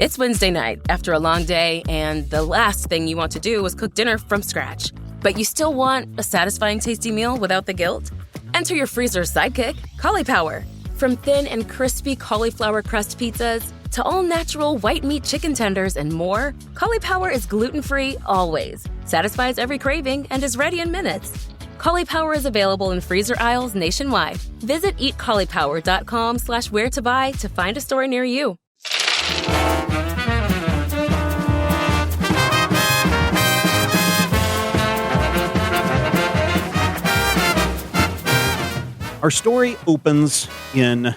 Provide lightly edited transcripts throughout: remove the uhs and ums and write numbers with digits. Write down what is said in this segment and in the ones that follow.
It's Wednesday night after a long day, and the last thing you want to do is cook dinner from scratch. But you still want a satisfying, tasty meal without the guilt? Enter your freezer's sidekick, Cauliflower. From thin and crispy cauliflower crust pizzas to all-natural white meat chicken tenders and more, Cauliflower is gluten-free always, satisfies every craving, and is ready in minutes. Cauliflower is available in freezer aisles nationwide. Visit eatcauliflower.com/where-to-buy to find a store near you. Our story opens in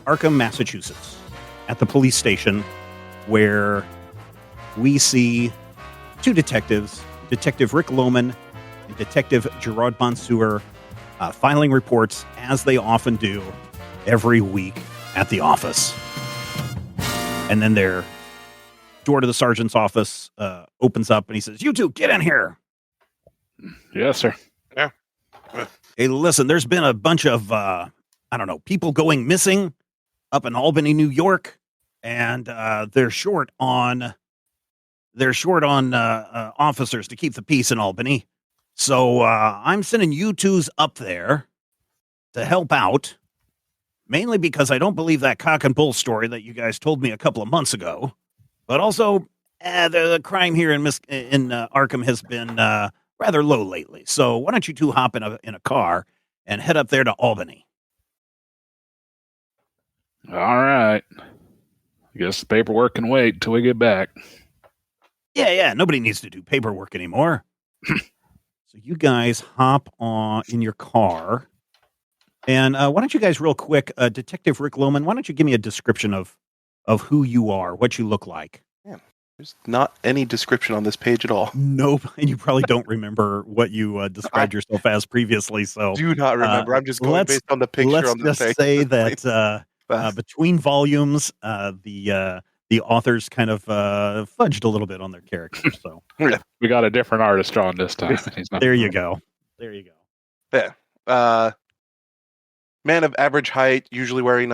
Arkham, Massachusetts, at the police station, where we see two detectives, Detective Rick Lohman and Detective Gerard Bonsour, filing reports, as they often do every week at the office. And then their door to the sergeant's office opens up, and he says, "You two, get in here." Yes, sir. Yeah. Hey, listen, there's been a bunch of, people going missing up in Albany, New York, and they're short on officers to keep the peace in Albany. So I'm sending you twos up there to help out, mainly because I don't believe that cock and bull story that you guys told me a couple of months ago, but also the crime here in Arkham has been rather low lately. So why don't you two hop in a car and head up there to Albany? All right. I guess the paperwork can wait till we get back. Yeah. Nobody needs to do paperwork anymore. So you guys hop in your car. And why don't you guys real quick, Detective Rick Lohman, why don't you give me a description of who you are, what you look like? Yeah. There's not any description on this page at all. Nope. And you probably don't remember what you described yourself as previously. So Do not remember. I'm just going based on the picture on the page. Let's just say that between volumes, the authors kind of fudged a little bit on their characters. So we got a different artist drawing this time. There you go. Yeah. Man of average height, usually wearing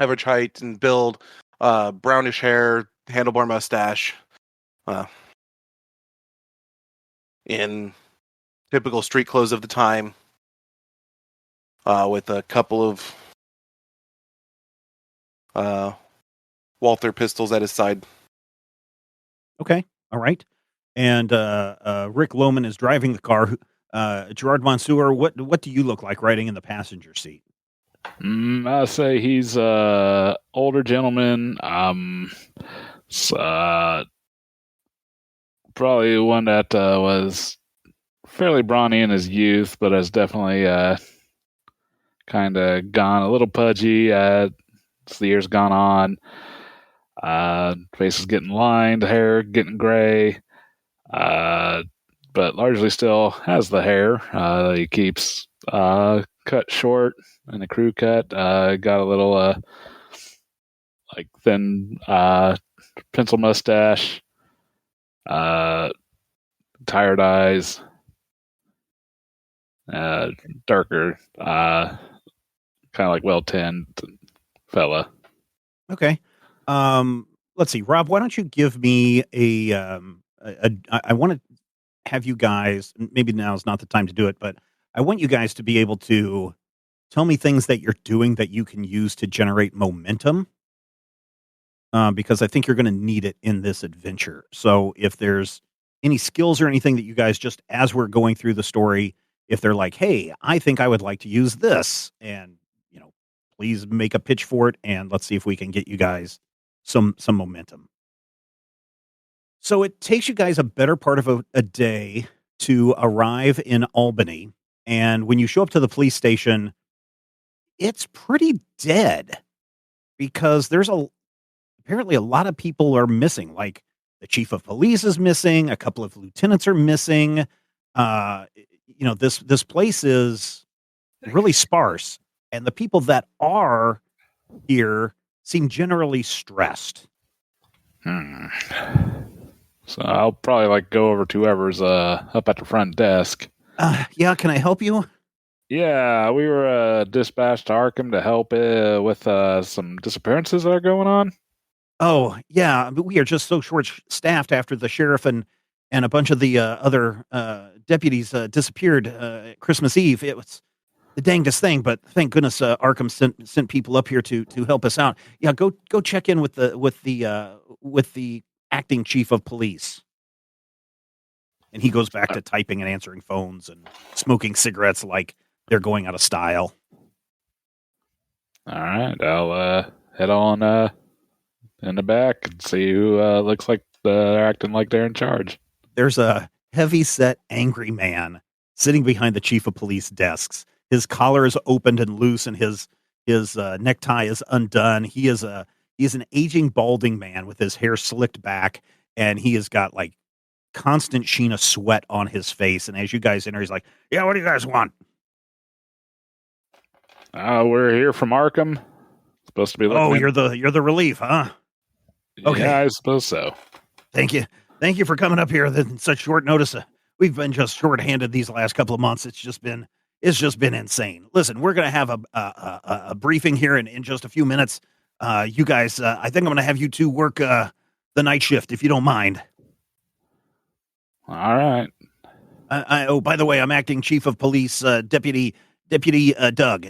average height and build, brownish hair, handlebar mustache, in typical street clothes of the time, with a couple of Walther pistols at his side. Okay. All right. And Rick Lohman is driving the car. Gerard Bonsour, what do you look like riding in the passenger seat? I say he's a older gentleman. Probably one that was fairly brawny in his youth, but has definitely kind of gone a little pudgy as the years gone on. Face is getting lined, hair getting gray, but largely still has the hair. He keeps cut short and a crew cut. Got a little thin pencil mustache, tired eyes, darker, kind of like well-tanned fella. Okay. Let's see, Rob, why don't you give me I want to have you guys, maybe now is not the time to do it, but I want you guys to be able to tell me things that you're doing that you can use to generate momentum, because I think you're going to need it in this adventure. So if there's any skills or anything that you guys, just as we're going through the story, if they're like, hey, I think I would like to use this, and please make a pitch for it, and let's see if we can get you guys some momentum. So it takes you guys a better part of a day to arrive in Albany. And when you show up to the police station, it's pretty dead because there's apparently a lot of people are missing. Like the chief of police is missing. A couple of lieutenants are missing. This place is really sparse, and the people that are here seem generally stressed. So I'll probably go over to whoever's up at the front desk. Yeah, can I help you? Yeah, we were dispatched to Arkham to help with some disappearances that are going on. Oh, yeah, but we are just so short-staffed after the sheriff and a bunch of the, other, deputies, disappeared, at Christmas Eve. It was the dangest thing, but thank goodness, Arkham sent people up here to help us out. Yeah, go check in with the acting chief of police. And he goes back to typing and answering phones and smoking cigarettes like they're going out of style. All right, I'll head on in the back and see who looks like they're acting like they're in charge. There's a heavy-set, angry man sitting behind the chief of police desks. His collar is opened and loose, and his necktie is undone. He is an aging, balding man with his hair slicked back, and he has got like constant sheen of sweat on his face. And as you guys enter, he's like, "Yeah, what do you guys want?" We're here from Arkham. Supposed to be looking. Oh, you're the relief, huh? Okay. Yeah, I suppose so. Thank you for coming up here in such short notice. We've been just short-handed these last couple of months. It's just been insane. Listen, we're gonna have a briefing here in just a few minutes. You guys, I think I'm gonna have you two work the night shift if you don't mind. All right. Oh, by the way, I'm acting chief of police, deputy Doug, Doug.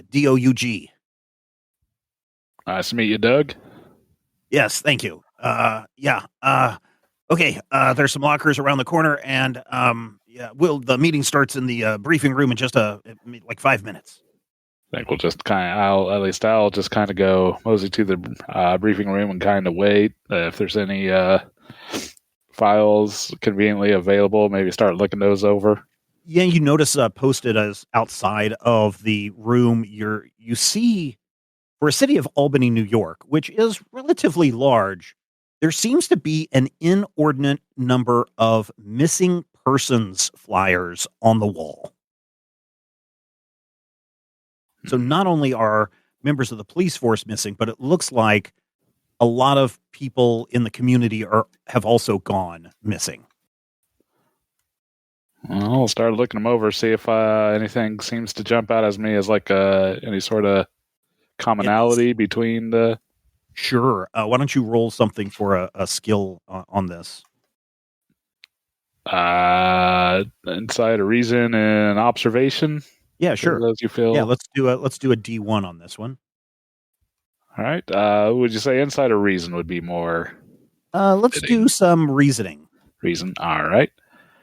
Nice to meet you, Doug. Yes, thank you. Yeah. Okay. There's some lockers around the corner, and yeah, the meeting starts in the briefing room in just like 5 minutes. I think we'll just I'll just kind of go mosey to the briefing room and kind of wait if there's any files conveniently available. Maybe start looking those over. Yeah, you notice posted as outside of the room, you see, for a city of Albany, New York, which is relatively large, there seems to be an inordinate number of missing persons flyers on the wall. So not only are members of the police force missing, but it looks like a lot of people in the community have also gone missing. Well, I'll start looking them over, see if anything seems to jump out as me as like any sort of commonality between the. Sure. Why don't you roll something for a skill on this? Inside a reason and observation. Yeah, sure. Those you feel. Yeah, let's do a D1 on this one. All right. Would you say inside or reason would be more? Let's fitting? do some reasoning. Reason. All right.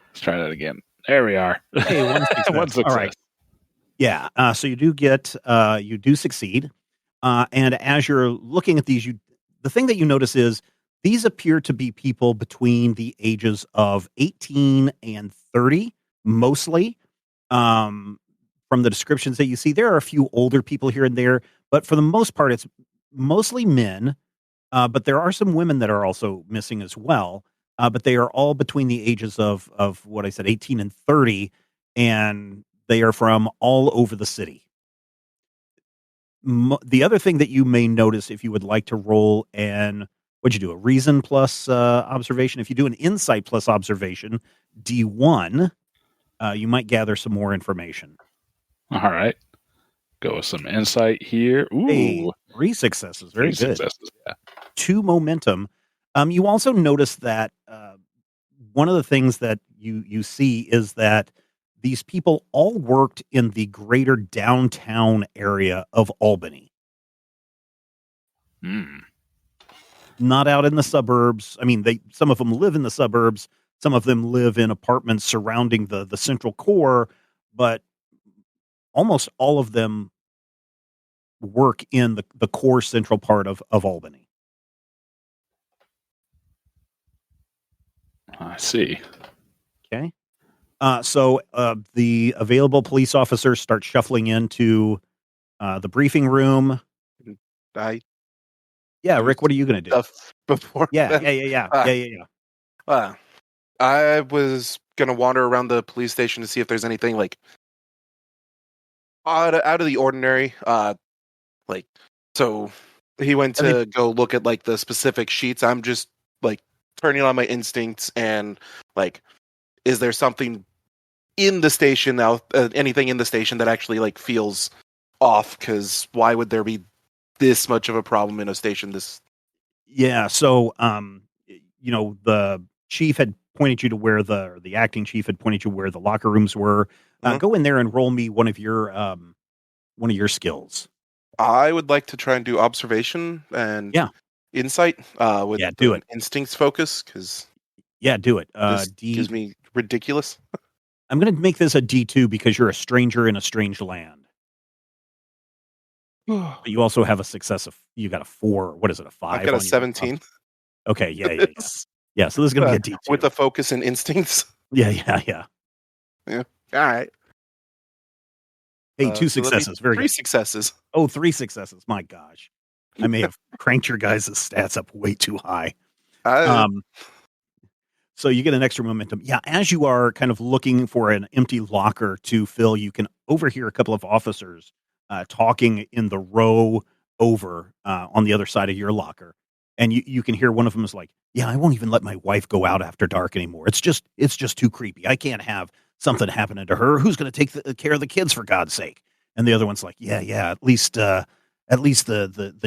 Let's try that again. There we are. Hey, one success. One success. All right. Yeah. So you do succeed. And as you're looking at these, the thing that you notice is these appear to be people between the ages of 18 and 30, mostly. From the descriptions that you see, there are a few older people here and there, but for the most part, it's mostly men. But there are some women that are also missing as well. But they are all between the ages of what I said, 18 and 30, and they are from all over the city. The other thing that you may notice, if you would like to roll what'd you do, a reason plus observation? If you do an insight plus observation, D1, you might gather some more information. All right. Go with some insight here. Ooh. Hey, 3 successes. Very good. Successes, yeah. 2 momentum. You also notice that one of the things that you see is that these people all worked in the greater downtown area of Albany. Not out in the suburbs. I mean, some of them live in the suburbs. Some of them live in apartments surrounding the central core, but almost all of them work in the core central part of Albany. I see. Okay. So the available police officers start shuffling into the briefing room. Yeah, Rick, what are you going to do? Before Yeah. I was going to wander around the police station to see if there's anything like out of the ordinary. So he went to go look at like the specific sheets. I'm just like turning on my instincts and like, is there something in the station now, anything in the station that actually like feels off, because why would there be this much of a problem in a station this? Yeah, so the chief had pointed you to where the acting chief had pointed you where the locker rooms were. Mhm. Go in there and roll me one of your skills. I would like to try and do observation and Yeah. insight with Yeah, do an it. instincts focus, because Yeah, do it. this gives me ridiculous. I'm going to make this a D2 because you're a stranger in a strange land. But you also have a success of you got a 4. What is it? A 5? I've got a on your 17. Okay, yeah. Yeah, so this is going to be a D2 with a focus and instincts. Yeah. All right. Hey, 2 So that'd be successes. Very 3 good. successes. Oh, 3 successes. My gosh. I may have cranked your guys' stats up way too high. So you get an extra momentum. Yeah, as you are kind of looking for an empty locker to fill, you can overhear a couple of officers talking in the row over on the other side of your locker. And you can hear one of them is like, yeah, I won't even let my wife go out after dark anymore. It's just too creepy. I can't have something happening to her. Who's going to take care of the kids, for God's sake? And the other one's like, yeah, at least the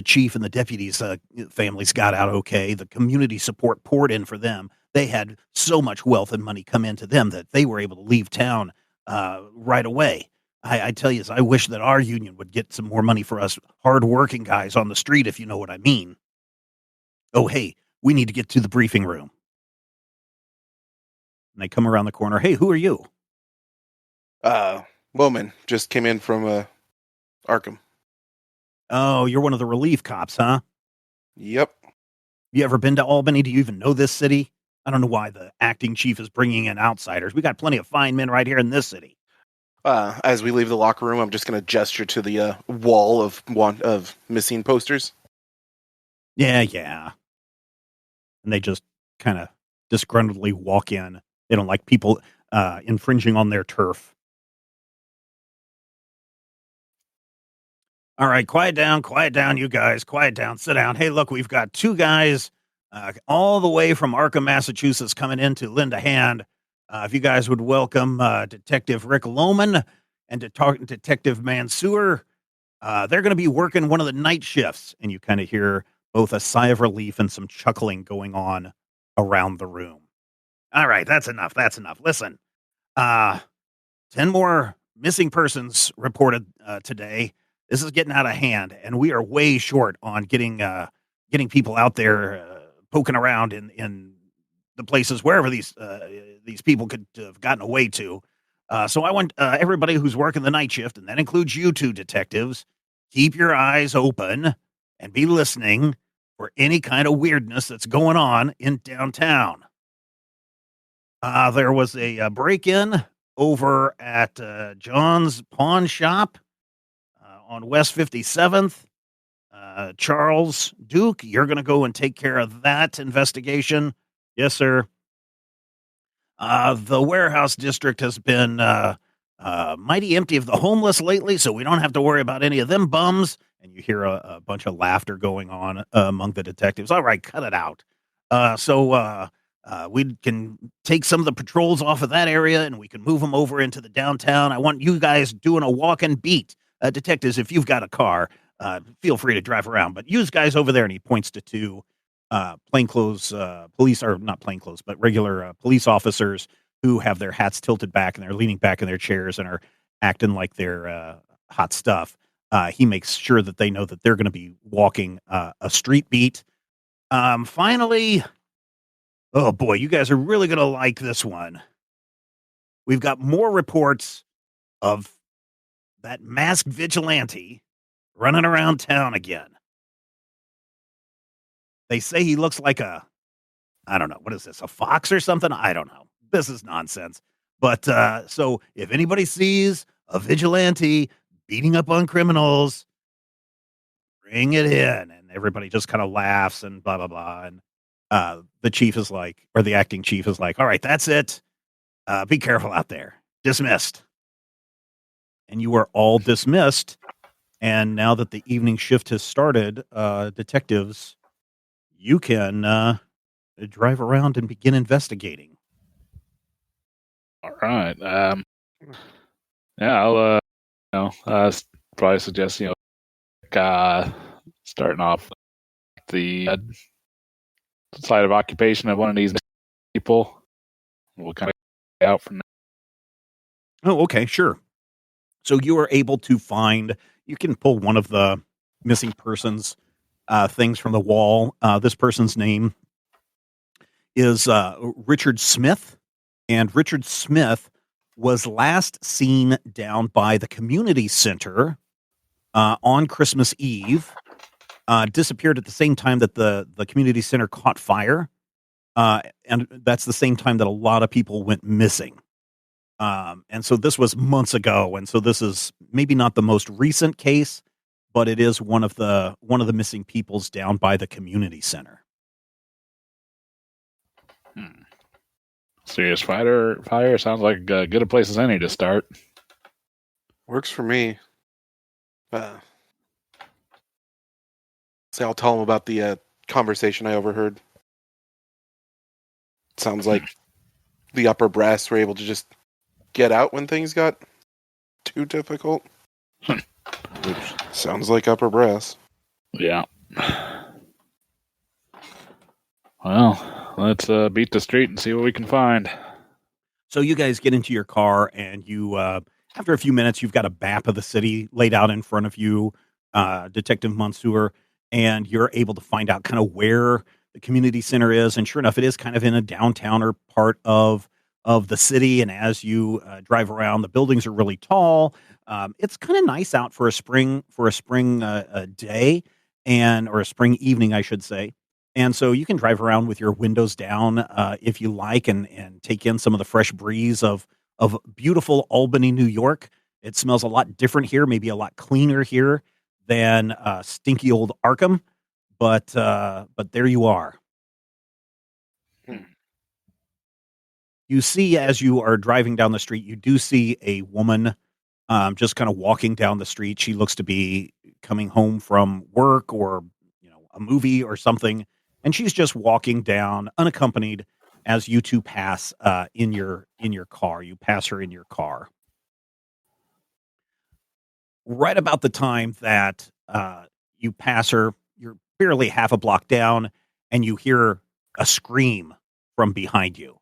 chief and the deputies' families got out okay. The community support poured in for them. They had so much wealth and money come into them that they were able to leave town right away. I tell you, I wish that our union would get some more money for us hardworking guys on the street, if you know what I mean. Oh, hey, we need to get to the briefing room. And they come around the corner. Hey, who are you? Woman just came in from Arkham. Oh, you're one of the relief cops, huh? Yep. You ever been to Albany? Do you even know this city? I don't know why the acting chief is bringing in outsiders. We got plenty of fine men right here in this city. As we leave the locker room, I'm just going to gesture to the wall of missing posters. Yeah. And they just kind of disgruntledly walk in. They don't like people infringing on their turf. All right, quiet down, you guys. Quiet down, sit down. Hey, look, we've got 2 guys all the way from Arkham, Massachusetts, coming in to lend a hand. If you guys would welcome Detective Rick Lohman and Detective Mansour. They're going to be working one of the night shifts, and you kind of hear both a sigh of relief and some chuckling going on around the room. All right, that's enough. Listen, 10 more missing persons reported today. This is getting out of hand, and we are way short on getting people out there poking around in the places wherever these people could have gotten away to. So I want everybody who's working the night shift, and that includes you 2 detectives, keep your eyes open and be listening for any kind of weirdness that's going on in downtown. There was a break-in over at John's Pawn Shop on West 57th. Charles Duke, you're going to go and take care of that investigation. Yes, sir. The warehouse district has been mighty empty of the homeless lately, so we don't have to worry about any of them bums. And you hear a bunch of laughter going on among the detectives. All right, cut it out. So we can take some of the patrols off of that area, and we can move them over into the downtown. I want you guys doing a walk and beat. Detectives, if you've got a car, feel free to drive around. But use guys over there, and he points to 2 plainclothes police, or not plainclothes, but regular police officers who have their hats tilted back and they're leaning back in their chairs and are acting like they're hot stuff. He makes sure that they know that they're going to be walking a street beat. Finally, oh boy, you guys are really going to like this one. We've got more reports of that masked vigilante running around town again. They say he looks like I don't know, what is this, a fox or something? I don't know. This is nonsense. But so if anybody sees a vigilante beating up on criminals, bring it in. And everybody just kind of laughs and blah, blah, blah. And the chief is like, or the acting chief is like, all right, that's it. Be careful out there. Dismissed. And you are all dismissed. And now that the evening shift has started, detectives, you can drive around and begin investigating. All right. Yeah, I'll probably suggest starting off the site of occupation of one of these people. We'll kind of out from there. Oh, okay, sure. So you are able to find. You can pull one of the missing persons things from the wall. This person's name is Richard Smith, and Richard Smith was last seen down by the community center on Christmas Eve. Disappeared at the same time that the community center caught fire, and that's the same time that a lot of people went missing. And so this was months ago, and so this is maybe not the most recent case, but it is one of the missing peoples down by the community center. Serious fire sounds like good a place as any to start. Works for me. I'll tell him about the conversation I overheard. Sounds like the upper brass were able to just get out when things got too difficult. Which sounds like upper brass. Yeah. Well, let's beat the street and see what we can find. So you guys get into your car, and you, after a few minutes, you've got a map of the city laid out in front of you, Detective Mansour, and you're able to find out kind of where the community center is. And sure enough, it is kind of in a downtowner part of the city. And as you drive around, the buildings are really tall. It's kind of nice out for a spring day, or a spring evening, I should say. And so you can drive around with your windows down if you like, and take in some of the fresh breeze of beautiful Albany, New York. It smells a lot different here, maybe a lot cleaner here than stinky old Arkham, but there you are. You see, as you are driving down the street, you do see a woman just kind of walking down the street. She looks to be coming home from work or a movie or something. And she's just walking down unaccompanied as you two pass in your car. You pass her in your car. Right about the time that you pass her, you're barely half a block down, and you hear a scream from behind you.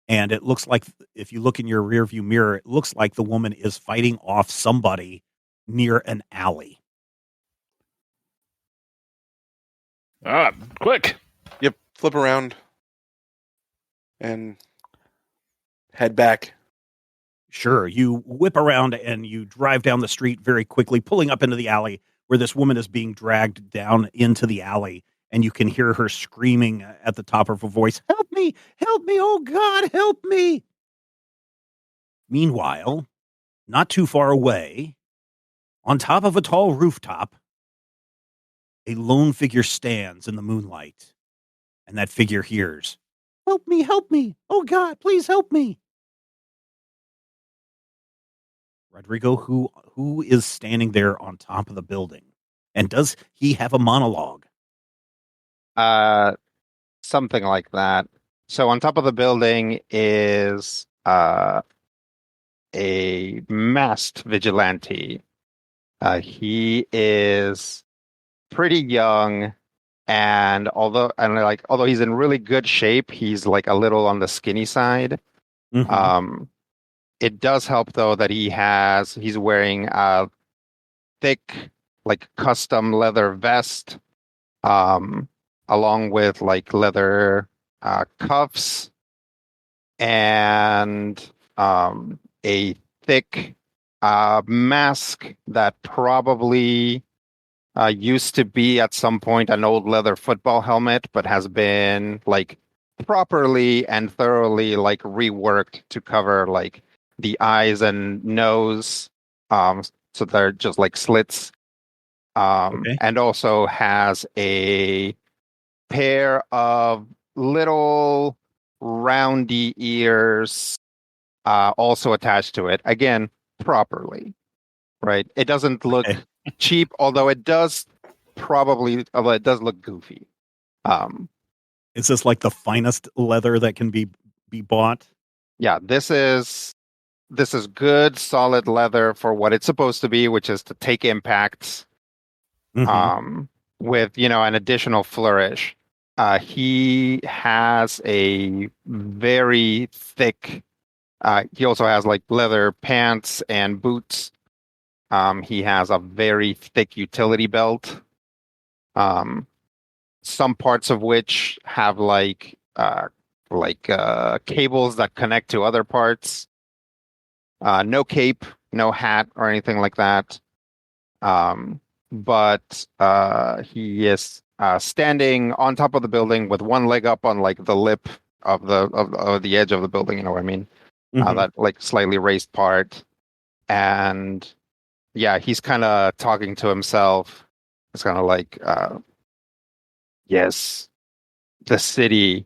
And it looks like, if you look in your rearview mirror, it looks like the woman is fighting off somebody near an alley. Quick. Yep, flip around and head back. Sure, you whip around and you drive down the street very quickly, pulling up into the alley where this woman is being dragged down into the alley, and you can hear her screaming at the top of her voice, help me, oh God, help me. Meanwhile, not too far away, on top of a tall rooftop, a lone figure stands in the moonlight, and that figure hears, help me, oh God, please help me. Rodrigo, who is standing there on top of the building? And does he have a monologue? Something like that. So on top of the building is a masked vigilante. He is pretty young, and although he's in really good shape, he's like a little on the skinny side. Mm-hmm. It does help though that he's wearing a thick, like custom leather vest, along with like leather cuffs and a thick mask that probably used to be at some point an old leather football helmet, but has been like properly and thoroughly like reworked to cover like the eyes and nose, so they're just like slits. Okay. And also has a pair of little roundy ears also attached to it. Again, properly, right? It doesn't look cheap, although it does look goofy. Is this like the finest leather that can be bought? Yeah, this is this is good, solid leather for what it's supposed to be, which is to take impacts. Mhm. With an additional flourish. He has a very thick. He also has like leather pants and boots. He has a very thick utility belt. Some parts of which have cables that connect to other parts. No cape, no hat, or anything like that. But he is standing on top of the building with one leg up on like the lip of the edge of the building. You know what I mean? Mhm. That like slightly raised part, and yeah, he's kind of talking to himself. It's kind of like, yes, the city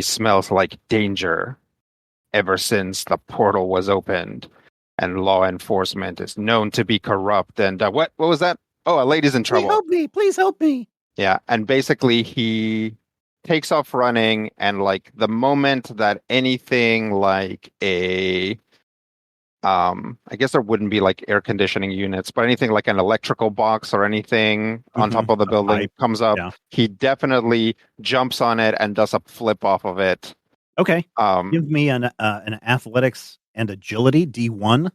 smells like danger ever since the portal was opened, and law enforcement is known to be corrupt. And what was that? Oh, a lady's in Please trouble. help me! Please help me! Yeah, and basically he takes off running, and like the moment that anything like I guess there wouldn't be like air conditioning units, but anything like an electrical box or anything on top of the A building pipe. comes up, Yeah. he definitely jumps on it and does a flip off of it. Okay. Give me an athletics and agility D1.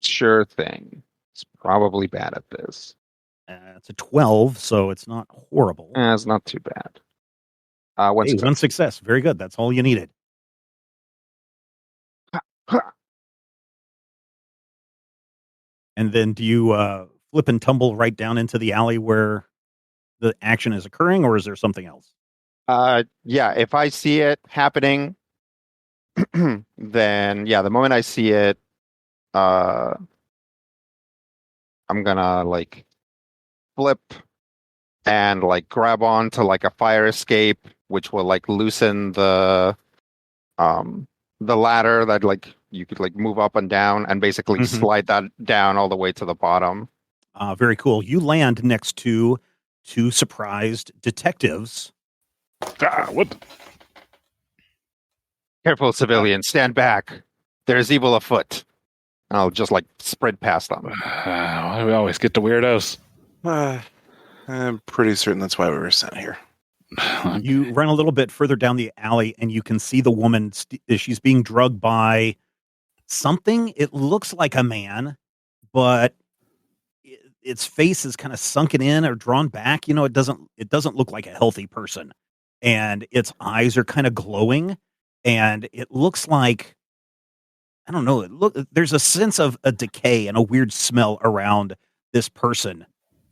Sure thing. It's probably bad at this. It's a 12, so it's not horrible. It's not too bad. One Hey, success. one success. Very good. That's all you needed. And then do you flip and tumble right down into the alley where the action is occurring, or is there something else? Yeah, if I see it happening, then yeah, the moment I see it, I'm gonna like flip and like grab on to like a fire escape, which will like loosen the ladder that like you could like move up and down and basically Mhm. slide that down all the way to the bottom. Very cool. You land next to two surprised detectives. What? Careful, civilians, stand back. There's evil afoot. And I'll just like sprint past them. Why do we always get the weirdos? I'm pretty certain that's why we were sent here. You run a little bit further down the alley, and you can see the woman. She's being drugged by something. It looks like a man, but its face is kind of sunken in or drawn back. It doesn't look like a healthy person, and its eyes are kind of glowing, and it looks like, I don't know. There's a sense of a decay and a weird smell around this person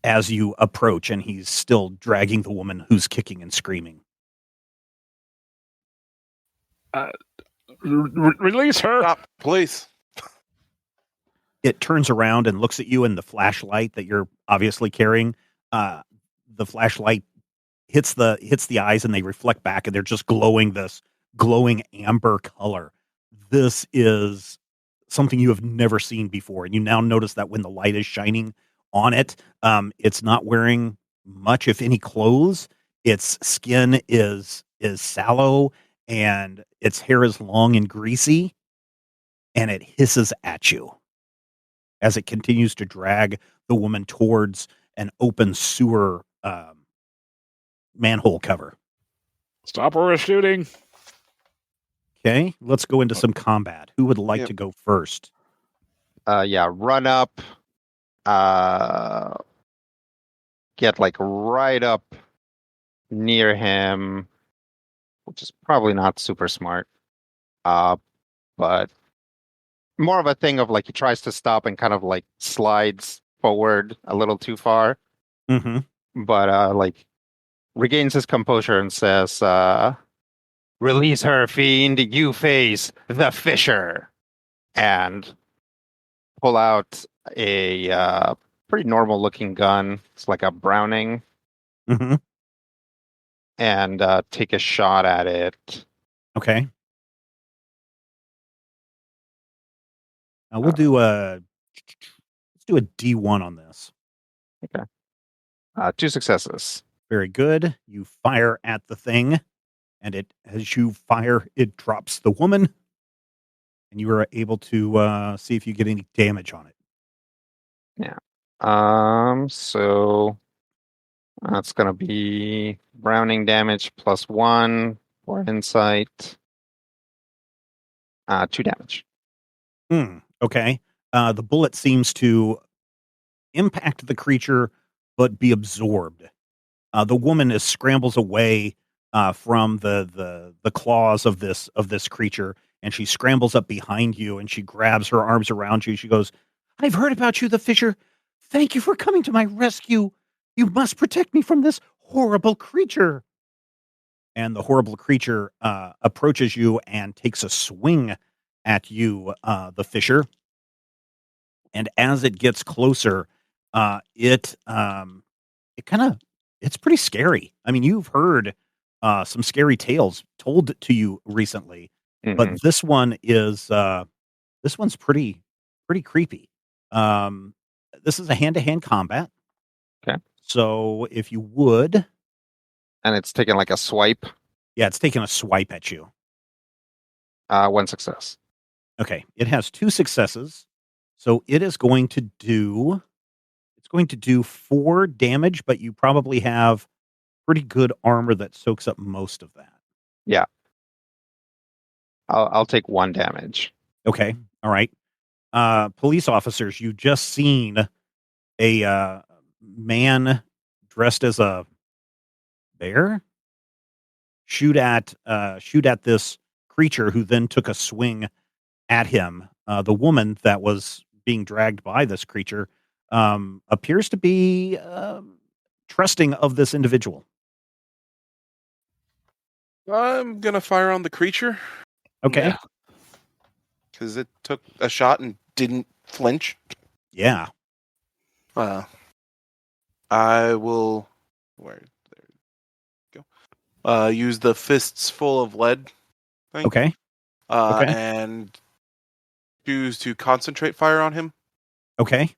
as you approach, and he's still dragging the woman who's kicking and screaming. Release her! Stop, police! It turns around and looks at you, and the flashlight that you're obviously carrying, the flashlight hits the eyes, and they reflect back, and they're just glowing this glowing amber color. This is something you have never seen before, and you now notice that when the light is shining on it, it's not wearing much, if any, clothes. Its skin is sallow, and its hair is long and greasy, and it hisses at you as it continues to drag the woman towards an open sewer manhole cover. Stop or we're shooting. Okay, let's go into some combat. Who would like to go first? Yeah, run up, get like right up near him, which is probably not super smart. But more of a thing of like he tries to stop and kind of like slides forward a little too far. Mm-hmm. But like regains his composure and says, release her, fiend, you face the Fisher. And pull out a pretty normal looking gun. It's like a Browning. Mm-hmm. And take a shot at it. Okay. We'll do let's do a D1 on this. Okay. 2 successes. Very good. You fire at the thing, and as you fire, it drops the woman, and you are able to see if you get any damage on it. So that's going to be Browning damage +1 for insight. 2 damage. Okay. The bullet seems to impact the creature, but be absorbed. The woman scrambles away from the claws of this creature, and she scrambles up behind you, and she grabs her arms around you. She goes, "I've heard about you, the Fisher. Thank you for coming to my rescue. You must protect me from this horrible creature." And the horrible creature approaches you and takes a swing at you, the Fisher. And as it gets closer, it's pretty scary. I mean, you've heard some scary tales told to you recently, but this one is this one's pretty creepy. This is a hand-to-hand combat. Okay. So if you would, and it's taking like a swipe. Yeah, it's taking a swipe at you. 1 success. Okay, it has 2 successes, so it is going to do. It's going to do 4 damage, but you probably have pretty good armor that soaks up most of that. Yeah. I'll take 1 damage. Okay. All right. Police officers, you just seen a man dressed as a bear shoot at this creature, who then took a swing at him. The woman that was being dragged by this creature appears to be trusting of this individual. I'm gonna fire on the creature. Okay. Because it took a shot and didn't flinch. Yeah. I will. There you go. Use the fists full of lead thing. Okay. Okay. And choose to concentrate fire on him. Okay.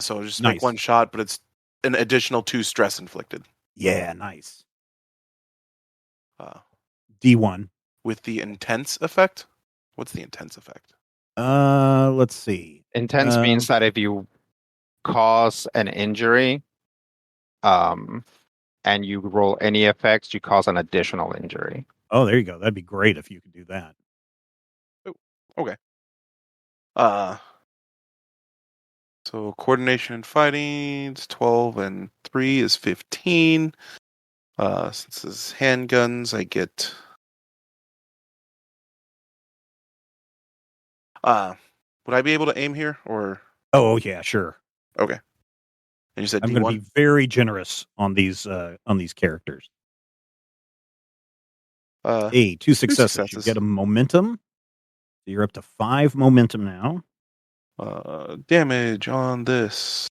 So just Nice. make 1 shot, but it's an additional 2 stress inflicted. Yeah, nice. Uh, D1. With the intense effect? What's the intense effect? Let's see. Intense means that if you cause an injury, and you roll any effects, you cause an additional injury. Oh, there you go. That'd be great if you could do that. Oh, okay. So coordination and fighting is 12 and 3 is 15. Since this is handguns, I get would I be able to aim here, or? Oh yeah, sure. Okay. And you said I'm D1? going to be very generous on these characters. Hey, 2 successes. You get a momentum. So you're up to 5 momentum now. Damage on this.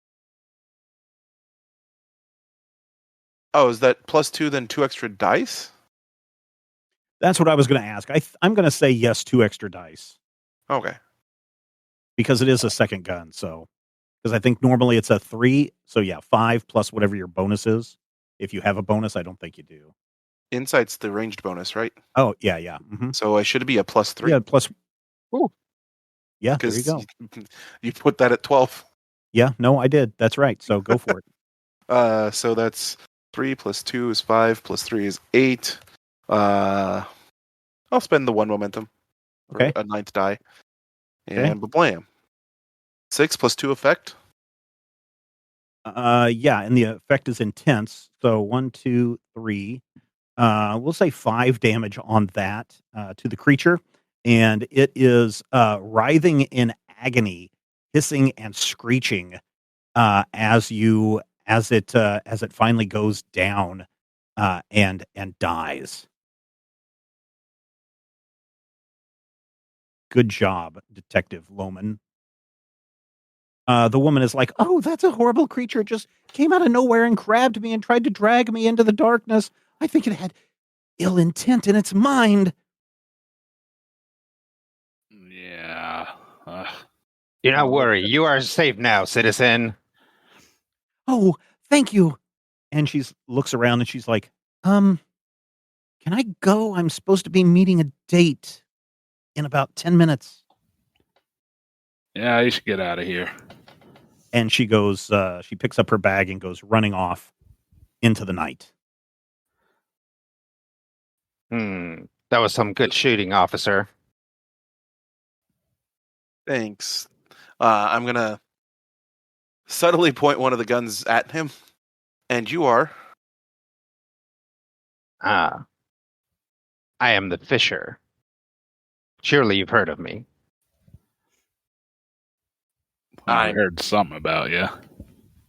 Oh, is that +2 then 2 extra dice? That's what I was going to ask. I'm going to say yes, 2 extra dice. Okay. Because it is a second gun, so. Because I think normally it's a 3, so yeah, 5 plus whatever your bonus is. If you have a bonus, I don't think you do. Insight's the ranged bonus, right? Oh, yeah. Mm-hmm. So I should be a +3. Yeah, plus. Ooh. Yeah, there you go. You put that at 12. Yeah, no, I did. That's right. So go for it. So that's 3 + 2 is 5 + 3 is 8. I'll spend the 1 momentum. Okay. A 9th die. And blam. 6 + 2 effect. Yeah, and the effect is intense. So 1, 2, 3. We'll say 5 damage on that to the creature, and it is writhing in agony, hissing and screeching as it finally goes down and dies. Good job, Detective Lohman. The woman is like, "Oh, that's a horrible creature. It just came out of nowhere and grabbed me and tried to drag me into the darkness. I think it had ill intent in its mind." Yeah. Do not worry. You are safe now, citizen. "Oh, thank you." And she looks around and she's like, Can I go? I'm supposed to be meeting a date in about 10 minutes. Yeah, you should get out of here. And she goes, she picks up her bag and goes running off into the night. That was some good shooting, officer. Thanks. I'm gonna subtly point one of the guns at him. And you are? I am the Fisher. Surely you've heard of me. I heard something about you.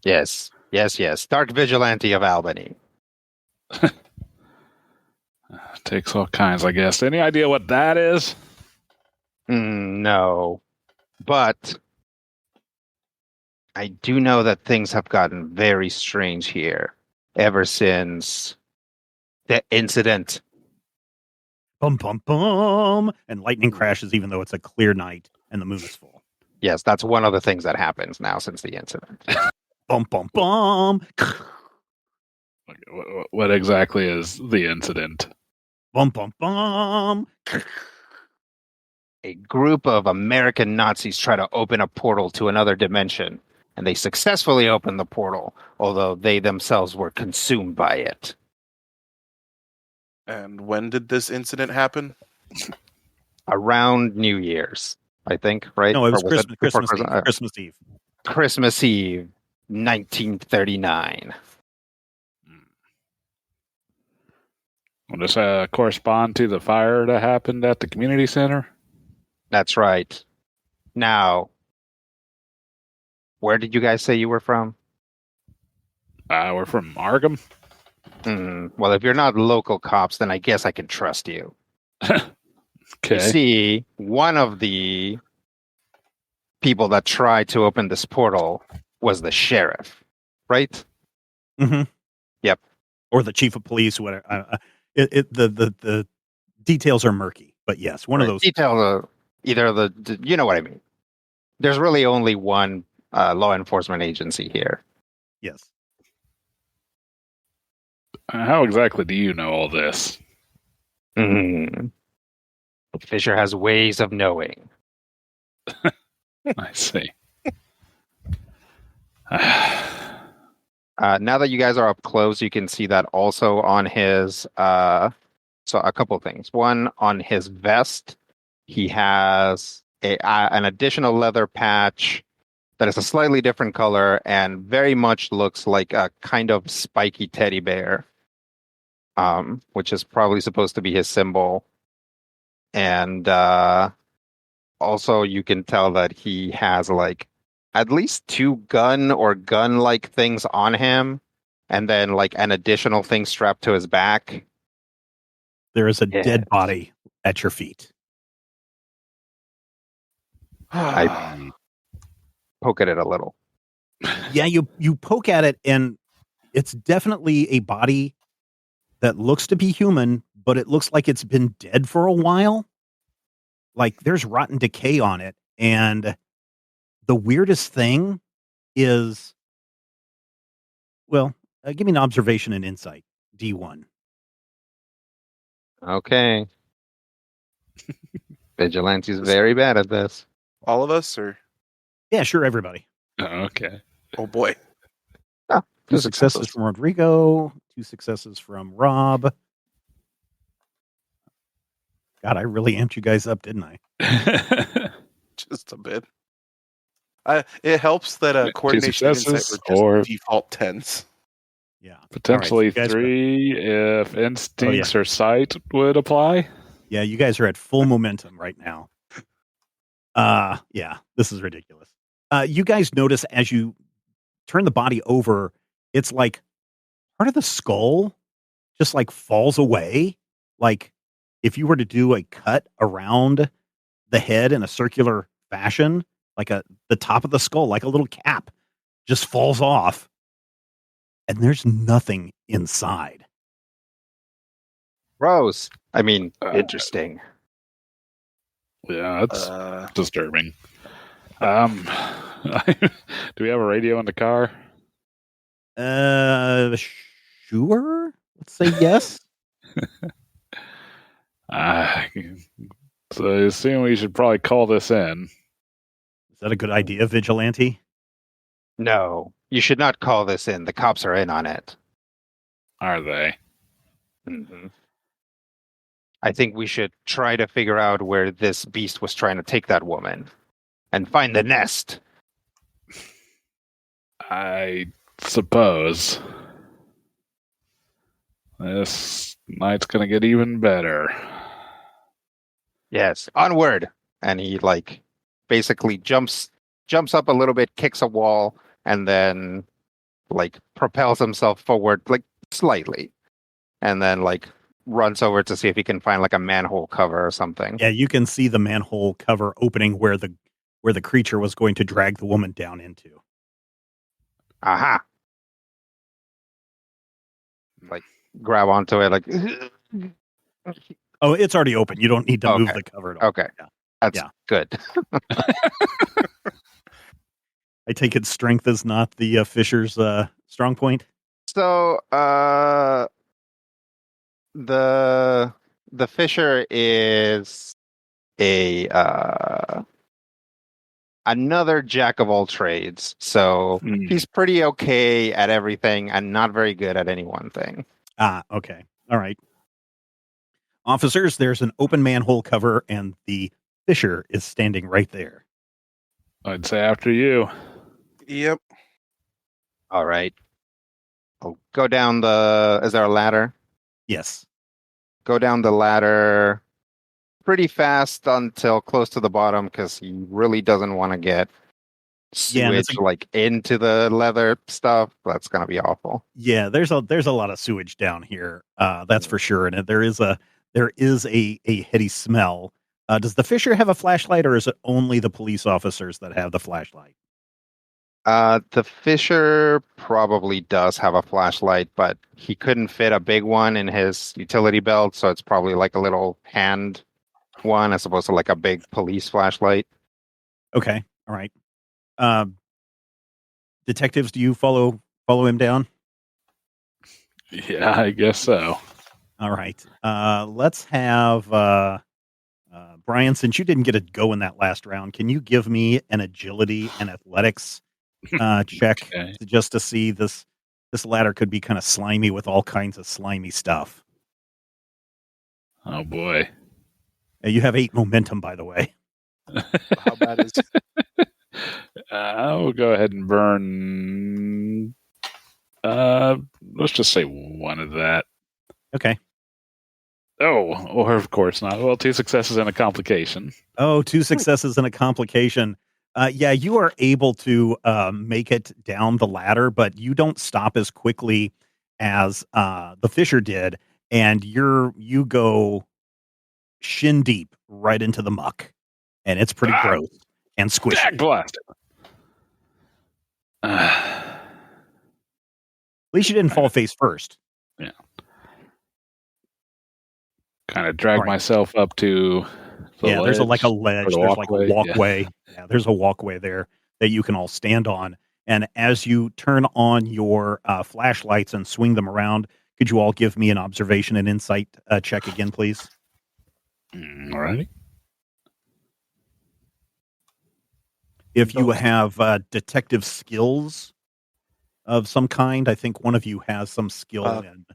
Yes. Dark Vigilante of Albany. Takes all kinds, I guess. Any idea what that is? No. But I do know that things have gotten very strange here ever since the incident. Bum, bum, bum. And lightning crashes even though it's a clear night and the moon is full. Yes, that's one of the things that happens now since the incident. Bum, bum, bum. What exactly is the incident? Bum, bum, bum. A group of American Nazis try to open a portal to another dimension, and they successfully opened the portal, although they themselves were consumed by it. And when did this incident happen? Around New Year's, I think, right? No, it was Or Christmas before Eve. Christmas Eve. Christmas Eve, 1939. Will this correspond to the fire that happened at the community center? That's right. Now, where did you guys say you were from? We're from Arkham. Well, if you're not local cops, then I guess I can trust you. Okay. You see, one of the people that tried to open this portal was the sheriff, right? Mm-hmm. Yep. Or the chief of police, whatever. The details are murky, but yes, one of those details. You know what I mean. There's really only one law enforcement agency here. Yes. How exactly do you know all this? Fisher has ways of knowing. I see. Now that you guys are up close, you can see that also on his. So a couple of things. One, on his vest, he has an additional leather patch that is a slightly different color and very much looks like a kind of spiky teddy bear, which is probably supposed to be his symbol. And also, you can tell that he has like at least 2 gun-like things on him, and then like an additional thing strapped to his back. There is a dead body at your feet. I poke at it a little. Yeah, you poke at it, and it's definitely a body that looks to be human, but it looks like it's been dead for a while. Like there's rotten decay on it, and the weirdest thing is, well, give me an observation and insight, D1. Okay. Vigilante's very bad at this. All of us, or? Yeah, sure, everybody. Okay. Oh boy. 2 successes from Rodrigo, 2 successes from Rob. God, I really amped you guys up, didn't I? Just a bit. It helps that coordination and insight successes were or just default 10s. Yeah. Potentially All right, so 3 if instincts or sight would apply. Yeah, you guys are at full momentum right now. Yeah, this is ridiculous. You guys notice as you turn the body over, it's like part of the skull just like falls away. Like if you were to do a cut around the head in a circular fashion, like the top of the skull, like a little cap, just falls off. And there's nothing inside. Rose. I mean, interesting. Yeah, that's disturbing. Do we have a radio in the car? Sure. Let's say yes. So I assume we should probably call this in. Is that a good idea, Vigilante? No, you should not call this in. The cops are in on it. Are they? Mm-hmm. I think we should try to figure out where this beast was trying to take that woman and find the nest. I suppose. This night's gonna get even better. Yes, onward. And he basically jumps up a little bit, kicks a wall, and then propels himself forward slightly. And then runs over to see if he can find a manhole cover or something. Yeah, you can see the manhole cover opening where the creature was going to drag the woman down into. Aha. Grab onto it Oh, it's already open. You don't need to move the cover at all. Okay. Yeah. That's good. I take it strength is not the Fisher's strong point. So the Fisher is another jack of all trades. So he's pretty okay at everything and not very good at any one thing. Ah, okay. All right. Officers, there's an open manhole cover and the Fisher is standing right there. I'd say after you. Yep. All right. I'll go down is there a ladder? Yes. Go down the ladder pretty fast until close to the bottom because he really doesn't want to get sewage into the leather stuff. That's gonna be awful. Yeah, there's a lot of sewage down here. That's for sure. And there is a heady smell. Does the Fisher have a flashlight, or is it only the police officers that have the flashlight? The Fisher probably does have a flashlight, but he couldn't fit a big one in his utility belt, so it's probably a little hand one as opposed to a big police flashlight. Okay, all right. Detectives, do you follow him down? Yeah, I guess so. All right. Let's have Brian, since you didn't get a go in that last round, can you give me an agility and athletics check just to see this ladder could be kind of slimy with all kinds of slimy stuff. Oh boy. You have 8 momentum, by the way. How bad is it? I'll go ahead and burn. Let's just say 1 of that. Okay. Oh, or of course not. Well, 2 successes and a complication. Oh, 2 successes and a complication. Yeah, you are able to make it down the ladder, but you don't stop as quickly as the Fisher did, and you go shin deep right into the muck, and it's pretty gross and squishy. Blast. At least you didn't fall face first. Yeah. Kind of drag myself up to the ledge. There's a ledge. There's walkway. a walkway. Yeah, there's a walkway there that you can all stand on. And as you turn on your flashlights and swing them around, could you all give me an observation and insight check again, please? All righty. If you have detective skills of some kind, I think one of you has some skill in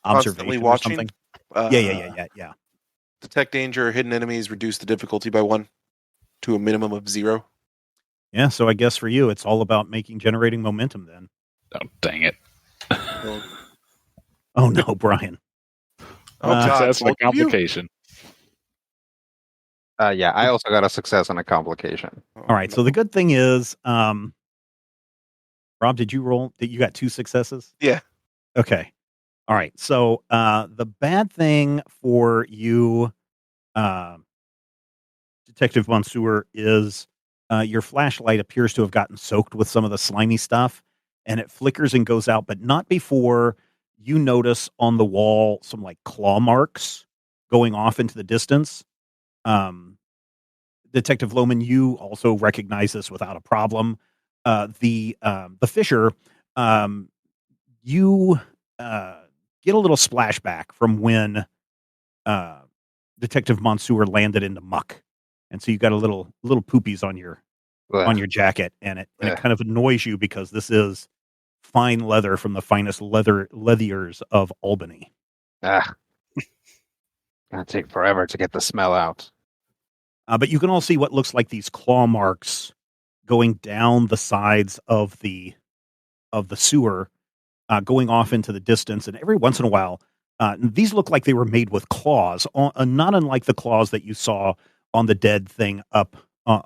observation or something. Yeah. Detect danger or hidden enemies, reduce the difficulty by 1 to a minimum of 0. Yeah, so I guess for you, it's all about generating momentum then. Oh, dang it. Oh, no, Brian. Success and a complication. Yeah, I also got a success and a complication. All right, so the good thing is, Rob, did you roll? You got 2 successes? Yeah. Okay. All right, so the bad thing for you, Detective Monsieur, is your flashlight appears to have gotten soaked with some of the slimy stuff, and it flickers and goes out, but not before you notice on the wall some claw marks going off into the distance. Detective Lohman, you also recognize this without a problem. The Fisher, you get a little splashback from when Detective Monsoor landed in the muck, and so you got a little poopies on your jacket, and it kind of annoys you because this is fine leather from the finest leathiers of Albany. Gonna take forever to get the smell out. But you can all see what looks like these claw marks going down the sides of the sewer, going off into the distance, and every once in a while, these look like they were made with claws, not unlike the claws that you saw on the dead thing up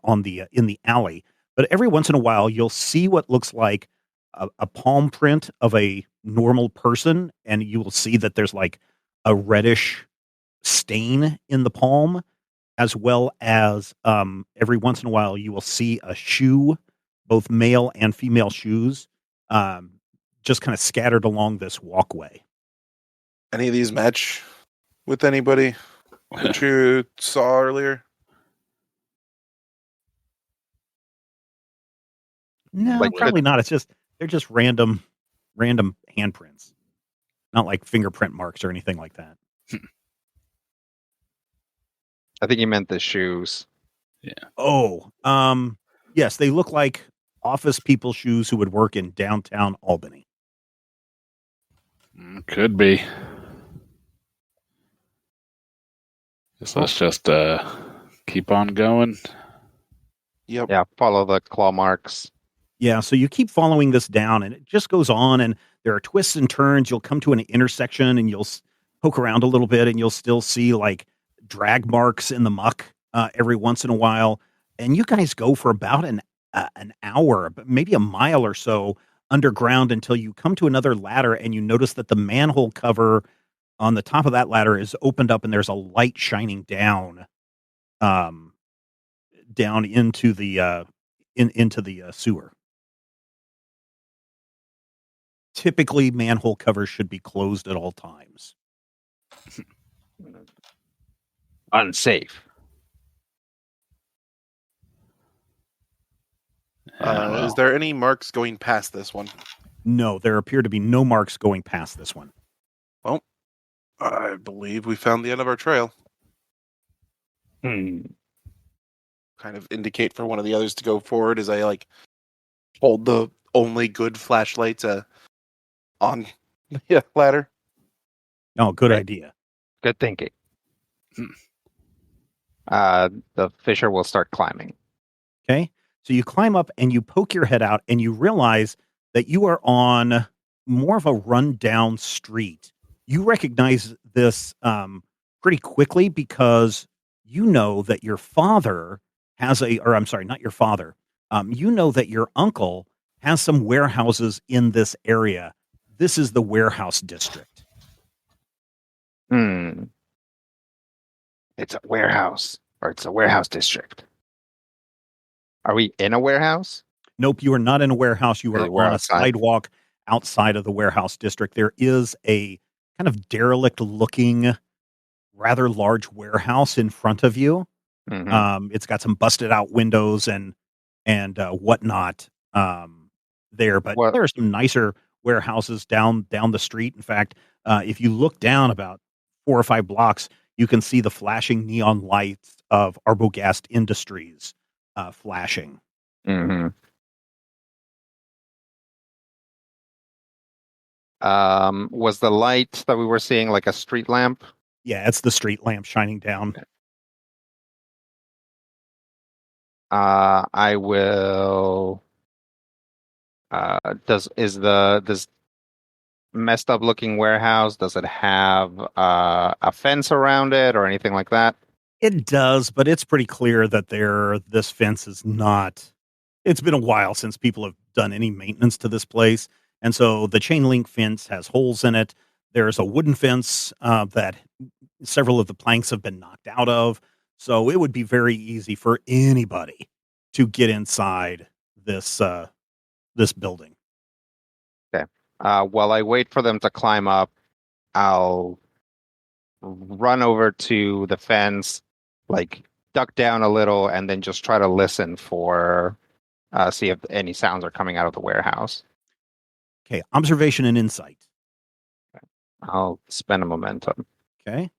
in the alley. But every once in a while, you'll see what looks like a palm print of a normal person, and you will see that there's like a reddish stain in the palm, as well as every once in a while you will see a shoe, both male and female shoes, just kind of scattered along this walkway. Any of these match with anybody that you saw earlier? No, probably not. It's just they're just random handprints, not like fingerprint marks or anything like that. I think you meant the shoes. Yeah. Oh, yes, they look like office people's shoes who would work in downtown Albany. Could be. Guess let's just keep on going. Yep. Yeah, follow the claw marks. Yeah, so you keep following this down, and it just goes on, and there are twists and turns. You'll come to an intersection, and you'll poke around a little bit, and you'll still see like drag marks in the muck every once in a while. And you guys go for about an hour, maybe a mile or so underground, until you come to another ladder, and you notice that the manhole cover on the top of that ladder is opened up, and there's a light shining down into the sewer. Typically, manhole covers should be closed at all times. Unsafe. Is there any marks going past this one? No, there appear to be no marks going past this one. Well, I believe we found the end of our trail. Hmm. Kind of indicate for one of the others to go forward as I like hold the only good flashlight on the ladder. Oh, good Right. idea. Good thinking. The fisher will start climbing. Okay. So you climb up and you poke your head out, and you realize that you are on more of a rundown street. You recognize this pretty quickly because you know that your father has not your father. You know that your uncle has some warehouses in this area. This is the warehouse district. It's a warehouse, or it's a warehouse district. Are we in a warehouse? Nope, you are not in a warehouse. You are We're on a outside. sidewalk outside of the warehouse district. There is a kind of derelict-looking, rather large warehouse in front of you. Mhm. It's got some busted-out windows and whatnot there, but What- there are some nicer warehouses down the street. In fact, if you look down about 4 or 5 blocks, you can see the flashing neon lights of Arbogast Industries flashing. Mhm. Was the light that we were seeing like a street lamp? Yeah, it's the street lamp shining down. I will. Does this messed up looking warehouse, does it have a fence around it or anything like that? It does, but it's pretty clear that this fence is not. It's been a while since people have done any maintenance to this place, and so the chain link fence has holes in it. There's a wooden fence that several of the planks have been knocked out of, so it would be very easy for anybody to get inside this building. Okay. While I wait for them to climb up, I'll run over to the fence, like duck down a little, and then just try to listen for see if any sounds are coming out of the warehouse. Okay, observation and insight. I'll spend a momentum. Okay,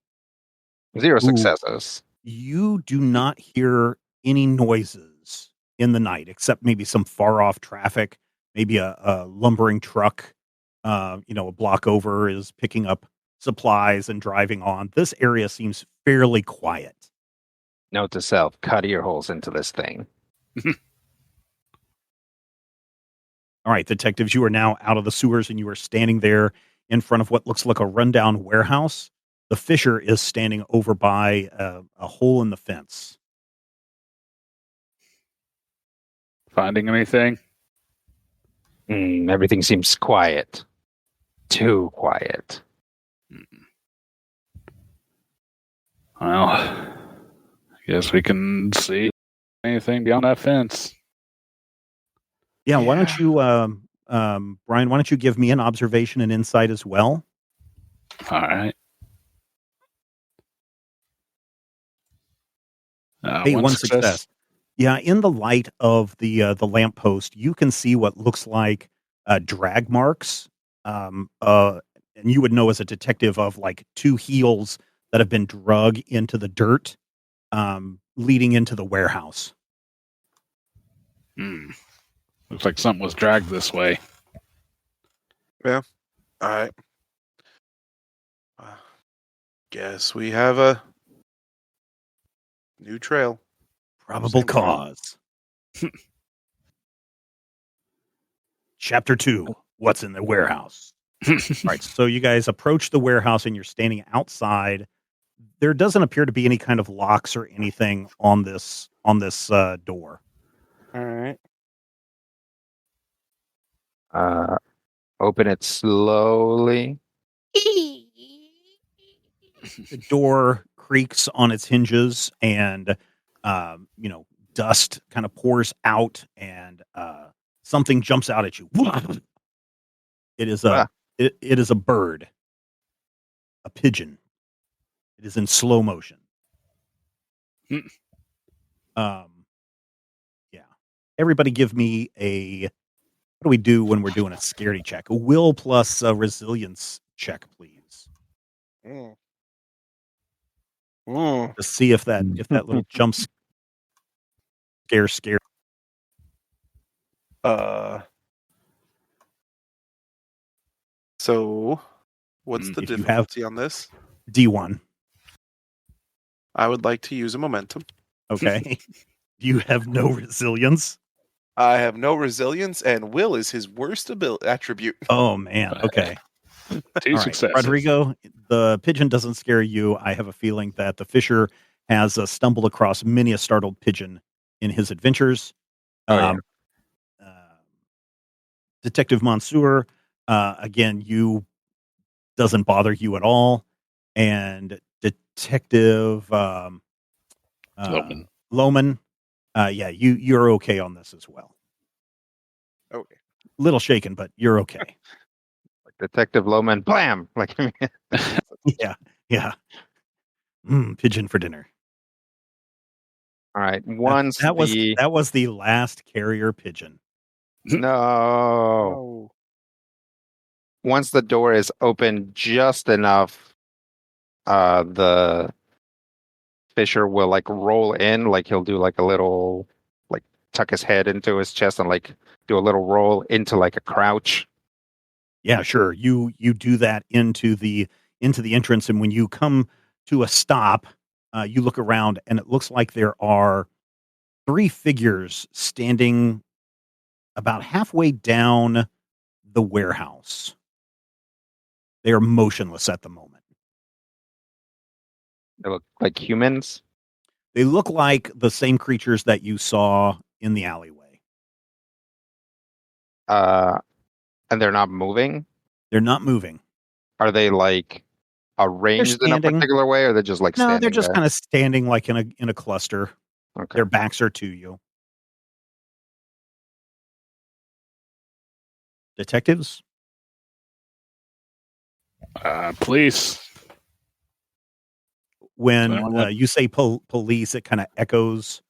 0 Ooh. successes. You do not hear any noises in the night, except maybe some far off traffic. Maybe a lumbering truck, a block over is picking up supplies and driving on. This area seems fairly quiet. Note to self: cut ear holes into this thing. All right, detectives, you are now out of the sewers and you are standing there in front of what looks like a rundown warehouse. The Fisher is standing over by a hole in the fence. Finding anything? Everything seems quiet. Too quiet. Well, I guess we can see anything beyond that fence. Yeah, why don't you, Brian, why don't you give me an observation and insight as well? All right. Hey, one success. Yeah, in the light of the lamppost, you can see what looks like drag marks. And you would know as a detective of like 2 heels that have been drug into the dirt, leading into the warehouse. Looks like something was dragged this way. Yeah. All right. Guess we have a new trail. Probable cause. Chapter 2. What's in the warehouse? All right, so you guys approach the warehouse and you're standing outside. There doesn't appear to be any kind of locks or anything on this door. All right. Open it slowly. The door creaks on its hinges and dust kind of pours out and something jumps out at you. It is it is a bird, a pigeon. It is in slow motion. Yeah. Everybody give me what do we do when we're doing a scaredy check? A will plus a resilience check, please. To see if that little jump scare. So what's the if you have difficulty on this? D1. I would like to use a momentum. Okay. You have no resilience. I have no resilience, and will is his worst attribute. Oh man. Okay. 2 successes. Rodrigo, the pigeon doesn't scare you. I have a feeling that the Fisher has stumbled across many a startled pigeon in his adventures. Detective Mansour, again, you doesn't bother you at all. And Detective Lohman, you're okay on this as well. Okay. Little shaken, but you're okay. Like Detective Lohman, blam! Like yeah. Pigeon for dinner. All right. That was the last carrier pigeon. No. Once the door is open just enough, the Fisher will like roll in, like he'll do like a little, like tuck his head into his chest and like do a little roll into like a crouch. Yeah, sure. You do that into the entrance, and when you come to a stop, you look around, and it looks like there are 3 figures standing about halfway down the warehouse. They are motionless at the moment. They look like humans. They look like the same creatures that you saw in the alleyway. And they're not moving. They're not moving. Are they like arranged in a particular way, or they're just like standing? No, they're just there? kind of standing like in a cluster. Okay. Their backs are to you. Detectives? Police. When you say police, it kind of echoes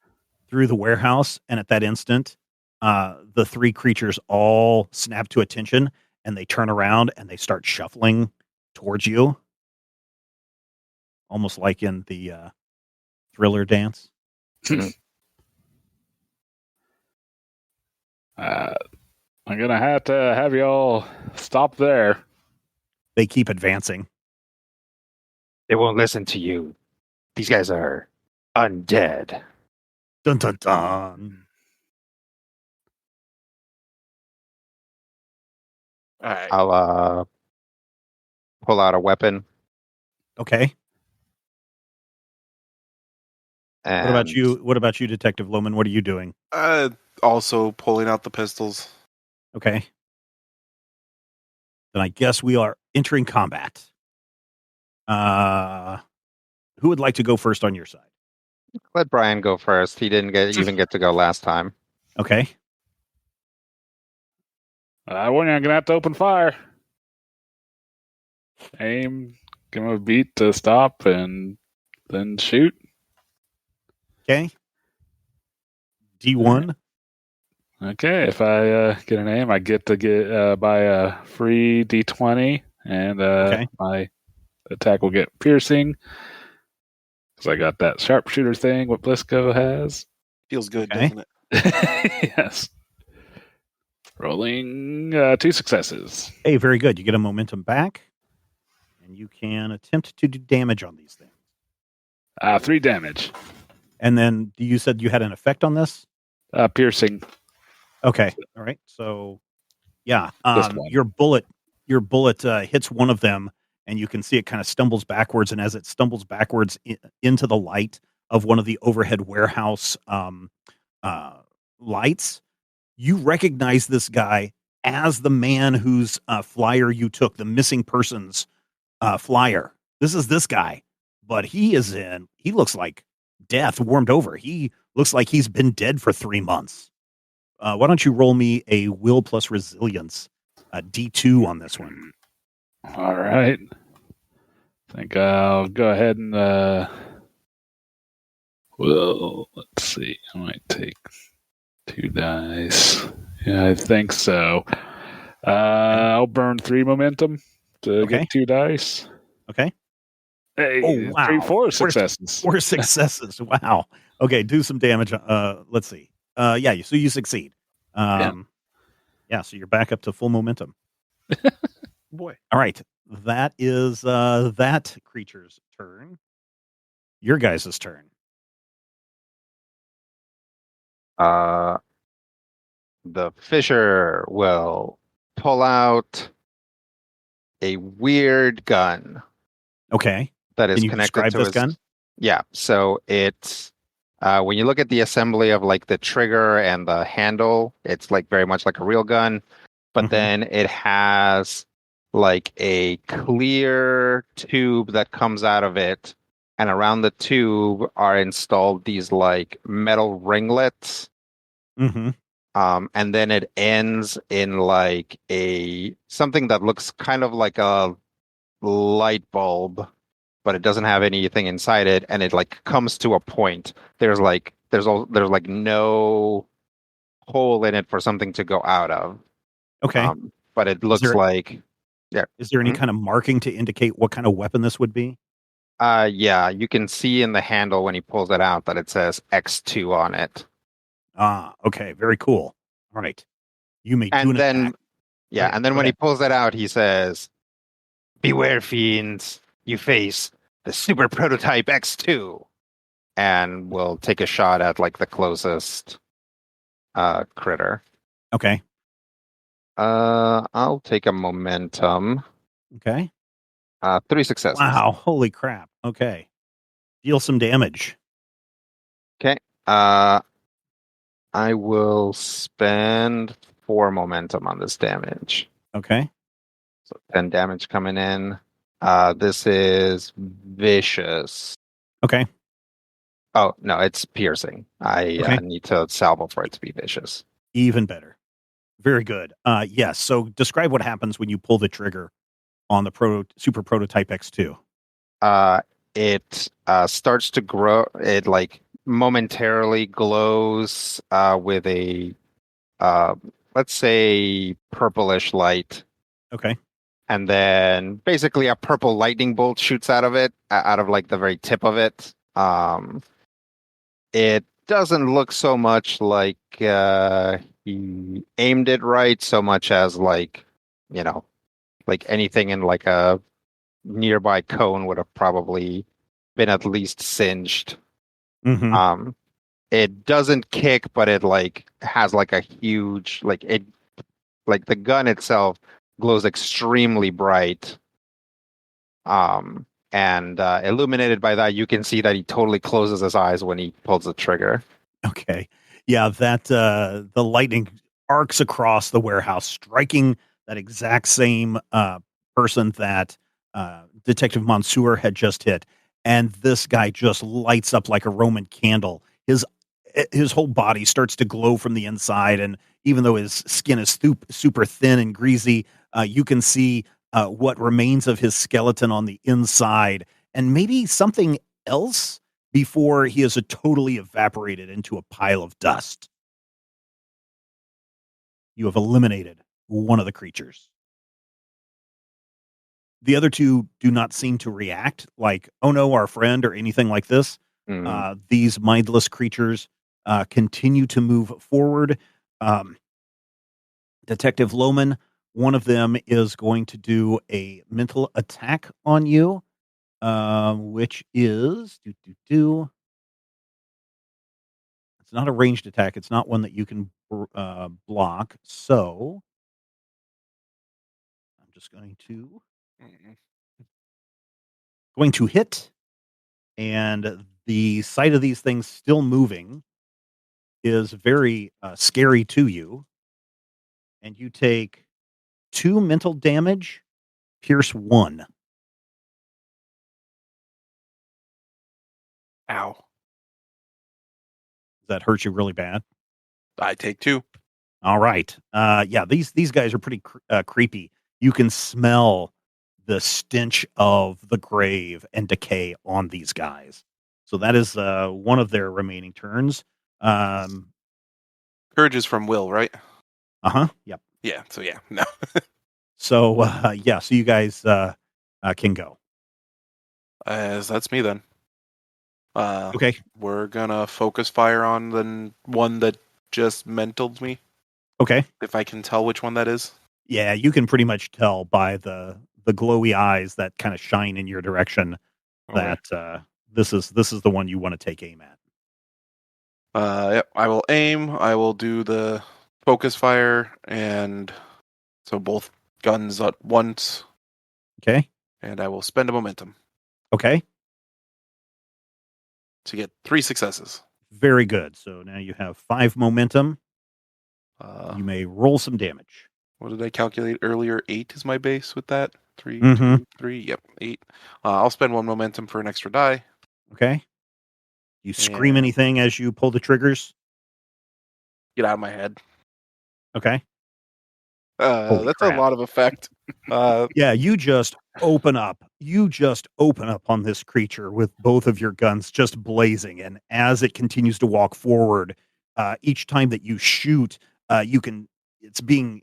through the warehouse, and at that instant, the 3 creatures all snap to attention, and they turn around and they start shuffling towards you. almost like in the Thriller dance. I'm gonna have to have you all stop there. They keep advancing. They won't listen to you. These guys are undead. Dun dun dun. All right. I'll pull out a weapon. Okay. And What about you? What about you, Detective Lohman? What are you doing? Also pulling out the pistols. Okay. Then I guess we are entering combat. Who would like to go first on your side? Let Brian go first. He didn't even get to go last time. Okay. I warn you, I'm gonna have to open fire. Aim, give him a beat to stop, and then shoot. Okay. D1. Okay, if I get an aim, I get to buy a free D20, and Okay. my attack will get piercing. Because I got that sharpshooter thing, what Blisco has. Feels good, Okay. doesn't it? Yes. Rolling 2 successes. Hey, very good. You get a momentum back, and you can attempt to do damage on these things. 3 damage. And then you said you had an effect on this? Piercing. Okay. All right. So, yeah, Just one. your bullet hits one of them, and you can see it kind of stumbles backwards. And as it stumbles backwards into the light of one of the overhead warehouse lights, you recognize this guy as the man whose flyer you took, the missing persons flyer. This is this guy, but he looks like death warmed over. He looks like he's been dead for 3 months. Why don't you roll me a will plus resilience, D2 on this one? All right. I think I'll go ahead and, well, let's see. I might take 2 dice. Yeah, I think so. I'll burn 3 momentum to Okay. get 2 dice. Okay. Hey, Oh, wow. 4 successes. 4 successes. Wow. Okay, do some damage. Let's see. Yeah, so you succeed. Yeah, so you're back up to full momentum. Boy. All right. That is that creature's turn. Your guys' turn. The Fisher will pull out a weird gun Okay. that is Can you connected describe to this his gun? Yeah, so it's when you look at the assembly of like the trigger and the handle, it's like very much like a real gun, but Mhm. then it has like a clear tube that comes out of it, and around the tube are installed these like metal ringlets. Mm-hmm. And then it ends in like something that looks kind of like a light bulb, but it doesn't have anything inside it, and it like comes to a point. There's like no hole in it for something to go out of. Okay. But it looks like Is there any Mhm. kind of marking to indicate what kind of weapon this would be? yeah, you can see in the handle when he pulls it out that it says X2 on it. Ah, okay, very cool. All right. You may do And an then attack. yeah, Okay, and then go when he ahead. pulls it out, he says, "Beware, fiends! You face the super prototype X2." And we'll take a shot at like the closest critter. Okay. I'll take a momentum. Okay. 3 successes. Wow, holy crap. Okay. Deal some damage. Okay. I will spend 4 momentum on this damage. Okay. So 10 damage coming in. This is vicious. Okay. Oh, no, it's piercing. I Okay. need to salvo for it to be vicious. Even better. Very good. Yes. So describe what happens when you pull the trigger on the super prototype X2. It starts to grow. It like momentarily glows with a let's say purplish light. Okay. And then basically a purple lightning bolt shoots out of it, out of like the very tip of it. It doesn't look so much like he aimed it right, so much as like, like anything in like a nearby cone would have probably been at least singed. Mm-hmm. It doesn't kick, but it like has like a huge like the gun itself glows extremely bright. And illuminated by that, you can see that he totally closes his eyes when he pulls the trigger. Okay. Yeah, that the lightning arcs across the warehouse, striking that exact same person that Detective Mansour had just hit. And this guy just lights up like a Roman candle. His whole body starts to glow from the inside, and even though his skin is super thin and greasy, you can see what remains of his skeleton on the inside, and maybe something else before he is totally evaporated into a pile of dust. You have eliminated one of the creatures. The other two do not seem to react like, oh no, our friend, or anything like this. These mindless creatures continue to move forward. Detective Lohman, one of them is going to do a mental attack on you, which is It's not a ranged attack. It's not one that you can block. So I'm just going to hit, and the sight of these things still moving is very scary to you. And you take 2 mental damage, pierce 1. Ow. Does that hurt you really bad? I take 2. All right. Yeah, these guys are pretty creepy. You can smell the stench of the grave and decay on these guys. So that is one of their remaining turns. Courage is from Will, right? Yep. Yeah. So yeah, no. So yeah, so you guys can go. As that's me then. Okay. We're gonna focus fire on the one that just mentaled me. Okay. If I can tell which one that is. Yeah, you can pretty much tell by the glowy eyes that kind of shine in your direction that this is the one you want to take aim at. Yep, I will aim. I will do the focus fire, and so both guns at once. Okay. And I will spend a momentum Okay. to get 3 successes. Very good. So now you have 5 momentum. You may roll some damage. What did I calculate earlier? 8 is my base with that. 3, Mhm. 2, 3. Yep, 8. I'll spend 1 momentum for an extra die. Okay. You scream And anything as you pull the triggers? get out of my head. Okay. Holy That's crap. a lot of effect. Yeah, you just open up. You just open up on this creature with both of your guns just blazing. And as it continues to walk forward, each time that you shoot, it's being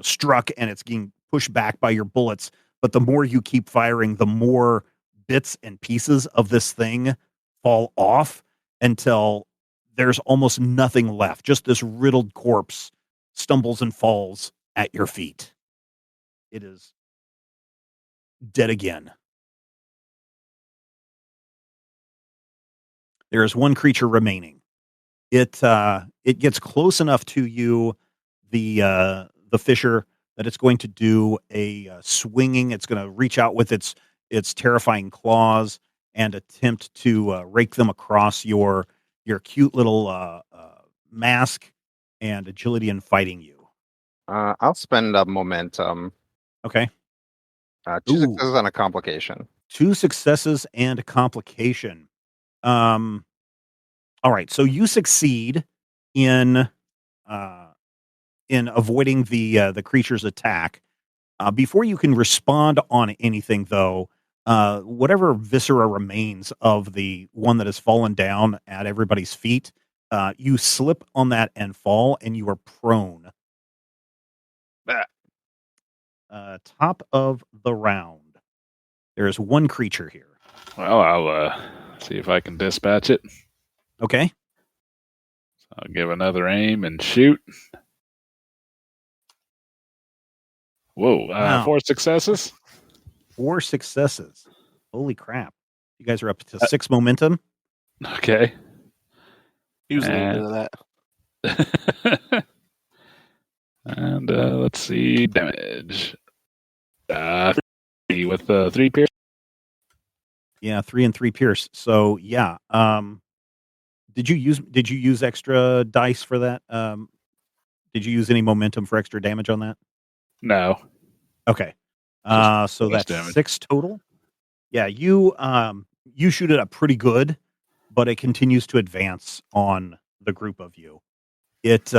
struck and it's being pushed back by your bullets. But the more you keep firing, the more bits and pieces of this thing fall off until there's almost nothing left. Just this riddled corpse stumbles and falls at your feet. It is dead again. There is one creature remaining. It gets close enough to you, the fisher, that it's going to do a swinging. It's going to reach out with its terrifying claws and attempt to rake them across your cute little mask and agility in fighting you. I'll spend a momentum. Okay. 2 successes and a complication. 2 successes and a complication. All right, so you succeed in avoiding the creature's attack. Before you can respond on anything, though, whatever viscera remains of the one that has fallen down at everybody's feet, you slip on that and fall, and you are prone. top of the round. There is one creature here. Well, I'll see if I can dispatch it. Okay. I'll give another aim and shoot. Whoa, Wow. 4 successes? 4 successes. Holy crap. You guys are up to 6 momentum. Okay. Use a little bit of that. And let's see, damage. 3 with 3 pierce. Yeah, 3 and 3 pierce. So yeah. Did you use extra dice for that? Did you use any momentum for extra damage on that? No. Okay. So that's damage. 6 total. Yeah, you shoot it up pretty good, but it continues to advance on the group of you. It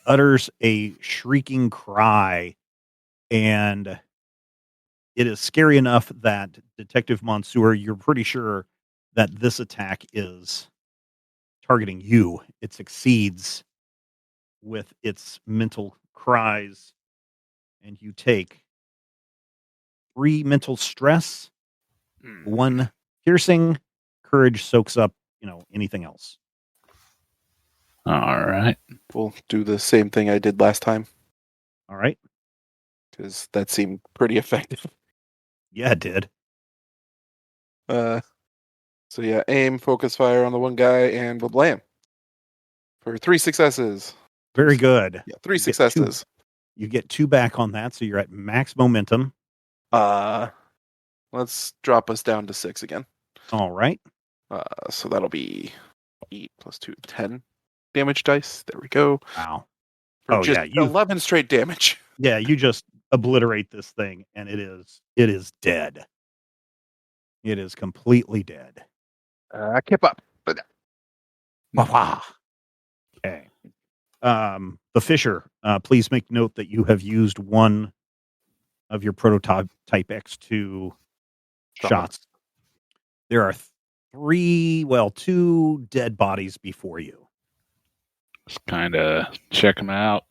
utters a shrieking cry, and it is scary enough that Detective Mansour, you're pretty sure that this attack is targeting you. It succeeds with its mental cries, and you take 3 mental stress, 1 piercing. Courage soaks up, anything else. All right. We'll do the same thing I did last time All right. because that seemed pretty effective. Yeah, it did. So yeah, aim, focus fire on the one guy, and blam for 3 successes. Very good. Yeah, 3 You get successes. You get 2 back on that, so you're at max momentum. Let's drop us down to 6 again. All right. So that'll be 8 plus 2, 10 damage dice. There we go. Wow. For Oh, just yeah, 11 straight damage. Yeah, you just obliterate this thing, and it is dead. It is completely dead. Kip up. Okay. The Fisher, please make note that you have used one of your prototype X2 shots. There are 2 dead bodies before you. Just kind of check them out.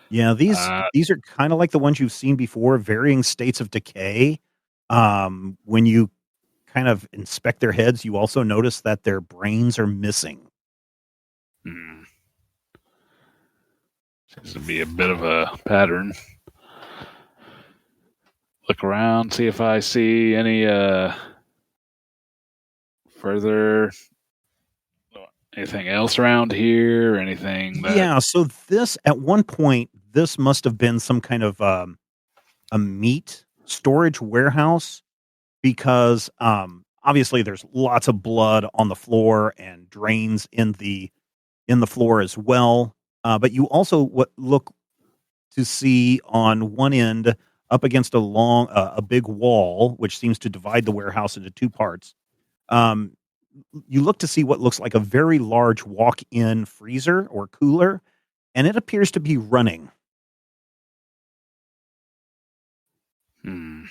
Yeah, these are kind of like the ones you've seen before, varying states of decay. When you kind of inspect their heads, you also notice that their brains are missing. Seems to be a bit of a pattern. Look around, see if I see any anything else around here, or anything that... Yeah, so this, at one point, this must have been some kind of a meat storage warehouse, because obviously there's lots of blood on the floor and drains in the floor as well. But you also look to see on one end, up against a big wall, which seems to divide the warehouse into 2 parts. You look to see what looks like a very large walk-in freezer or cooler, and it appears to be running. Well,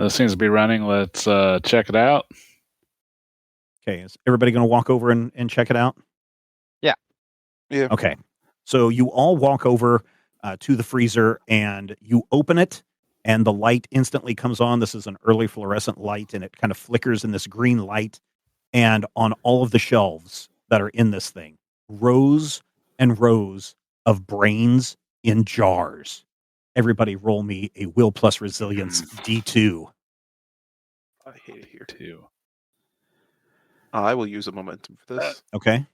it seems to be running. Let's check it out. Okay, is everybody going to walk over and check it out? Yeah. Okay, so you all walk over to the freezer, and you open it, and the light instantly comes on. This is an early fluorescent light, and it kind of flickers in this green light. And on all of the shelves that are in this thing, rows and rows of brains in jars. Everybody roll me a will plus resilience D2. I hate it here. 2. I will use a momentum for this. Okay.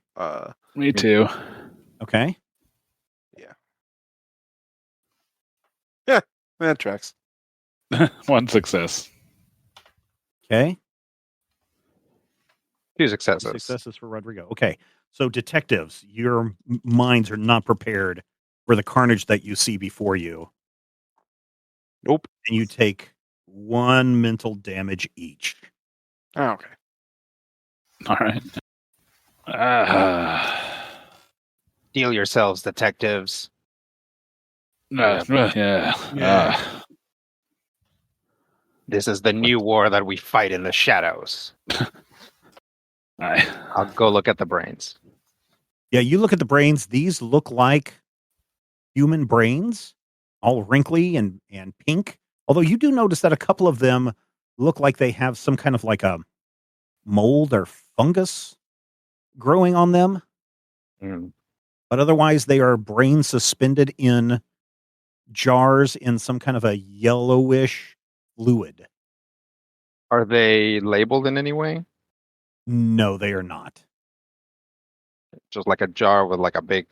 Me too. Okay. Yeah, that tracks. 1 success. Okay. 2 successes. Successes for Rodrigo. Okay. So detectives, your minds are not prepared for the carnage that you see before you. Nope. And you take 1 mental damage each. Oh, okay. All right. Steel yourselves, detectives. Yeah. This is the new war that we fight in the shadows. I'll go look at the brains. Yeah, you look at the brains. These look like human brains, all wrinkly and pink. Although you do notice that a couple of them look like they have some kind of like a mold or fungus growing on them. Mm. But otherwise, they are brains suspended in jars in some kind of a yellowish fluid. Are they labeled in any way? No, they are not. Just like a jar with like a big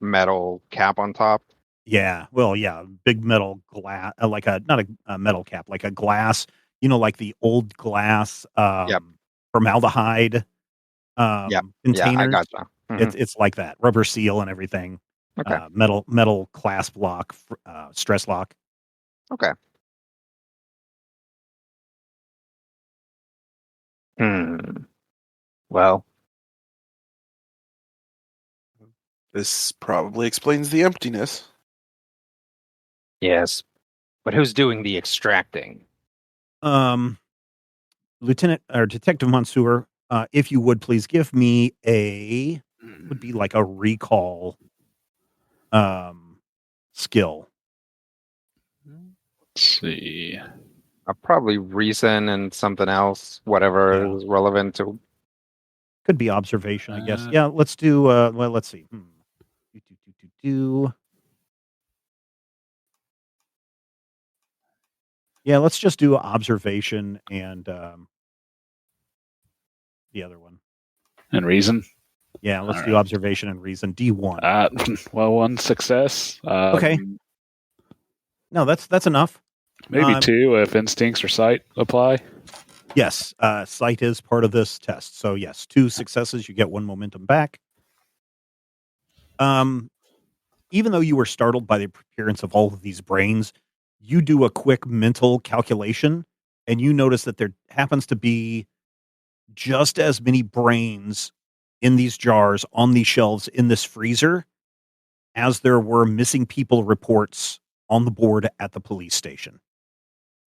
metal cap on top? Yeah, well, yeah, big metal glass, like not a metal cap, like a glass, like the old glass Yep. formaldehyde Yeah, I containers. gotcha. It's like that, rubber seal and everything. Okay. Metal clasp lock, stress lock. Okay. Well, This probably explains the emptiness. yes. But who's doing the extracting? Lieutenant or Detective Mansour, if you would please give me would be like a recall skill. Let's see. Probably reason and something else, whatever Yeah. is relevant to. Could be observation, I guess. Yeah, let's do well, let's see. Yeah, let's just do observation and the other one. And reason? Yeah, let's All do right. observation and reason. D1. Well, one success. Okay. No, that's enough. Maybe two if instincts or sight apply. Yes, sight is part of this test. So yes, 2 successes, you get 1 momentum back. Even though you were startled by the appearance of all of these brains, you do a quick mental calculation and you notice that there happens to be just as many brains in these jars on these shelves in this freezer as there were missing people reports on the board at the police station,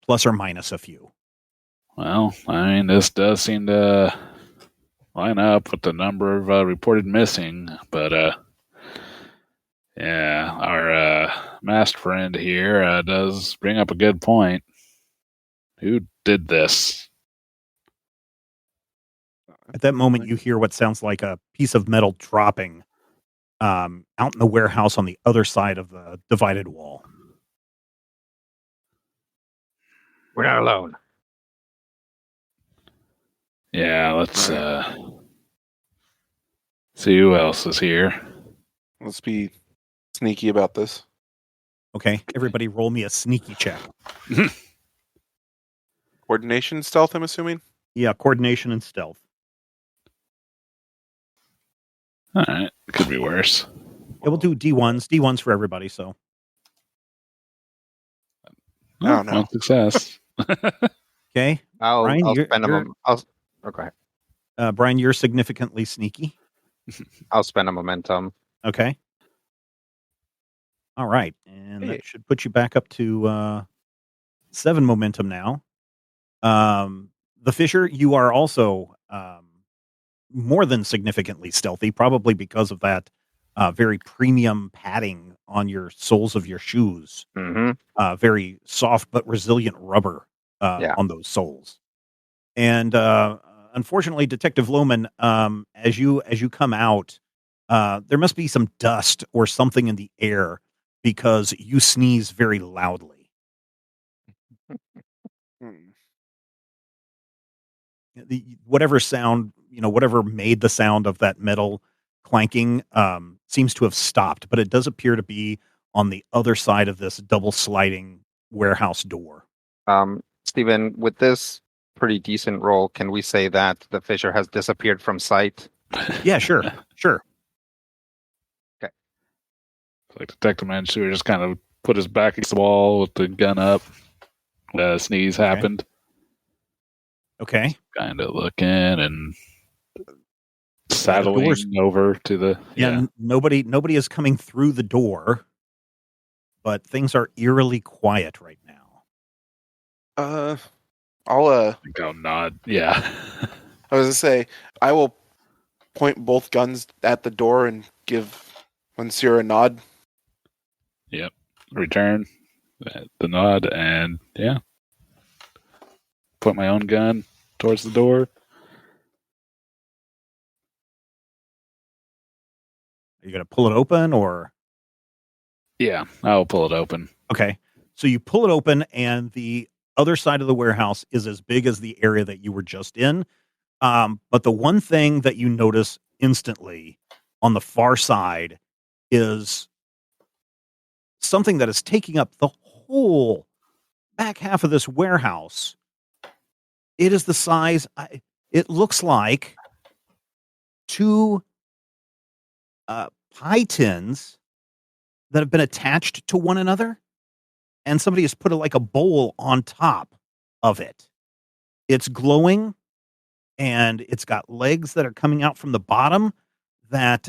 plus or minus a few. Well, I mean, this does seem to line up with the number of reported missing, but yeah, our masked friend here does bring up a good point. Who did this? At that moment, you hear what sounds like a piece of metal dropping out in the warehouse on the other side of the divided wall. We're not alone. Yeah, let's see who else is here. Let's be sneaky about this. Okay, everybody roll me a sneaky check. Coordination, stealth, I'm assuming? Yeah, coordination and stealth. All right, could be worse. Yeah, we'll do D1s. D1s for everybody, so. Oh, no. One success. Okay. I'll Brian, spend a moment. Okay. Brian, you're significantly sneaky. I'll spend a momentum. Okay. All right. And Hey. that should put you back up to 7 momentum now. The Fisher, you are also more than significantly stealthy, probably because of that very premium padding on your soles of your shoes. Mm-hmm. Very soft but resilient rubber on those soles. And unfortunately, Detective Lohman, as you come out, there must be some dust or something in the air because you sneeze very loudly. Whatever sound, whatever made the sound of that metal clanking seems to have stopped, but it does appear to be on the other side of this double sliding warehouse door. Stephen, with this pretty decent roll, can we say that the Fisher has disappeared from sight? Yeah, sure. Okay. Like Detective Mansour just kind of put his back against the wall with the gun up. Sneeze happened. Okay. Kind of looking and saddling over to the nobody is coming through the door, but things are eerily quiet right now. I'll think I'll nod. Yeah. I was gonna say I will point both guns at the door and give Monsieur a nod. Yep. Return. the nod, and yeah, point my own gun towards the door. Are you going to pull it open or? Yeah, I'll pull it open. Okay. So you pull it open, and the other side of the warehouse is as big as the area that you were just in. But the one thing that you notice instantly on the far side is something that is taking up the whole back half of this warehouse. It is the size, it looks like two pie tins that have been attached to one another, and somebody has put a bowl on top of it. It's glowing, and it's got legs that are coming out from the bottom that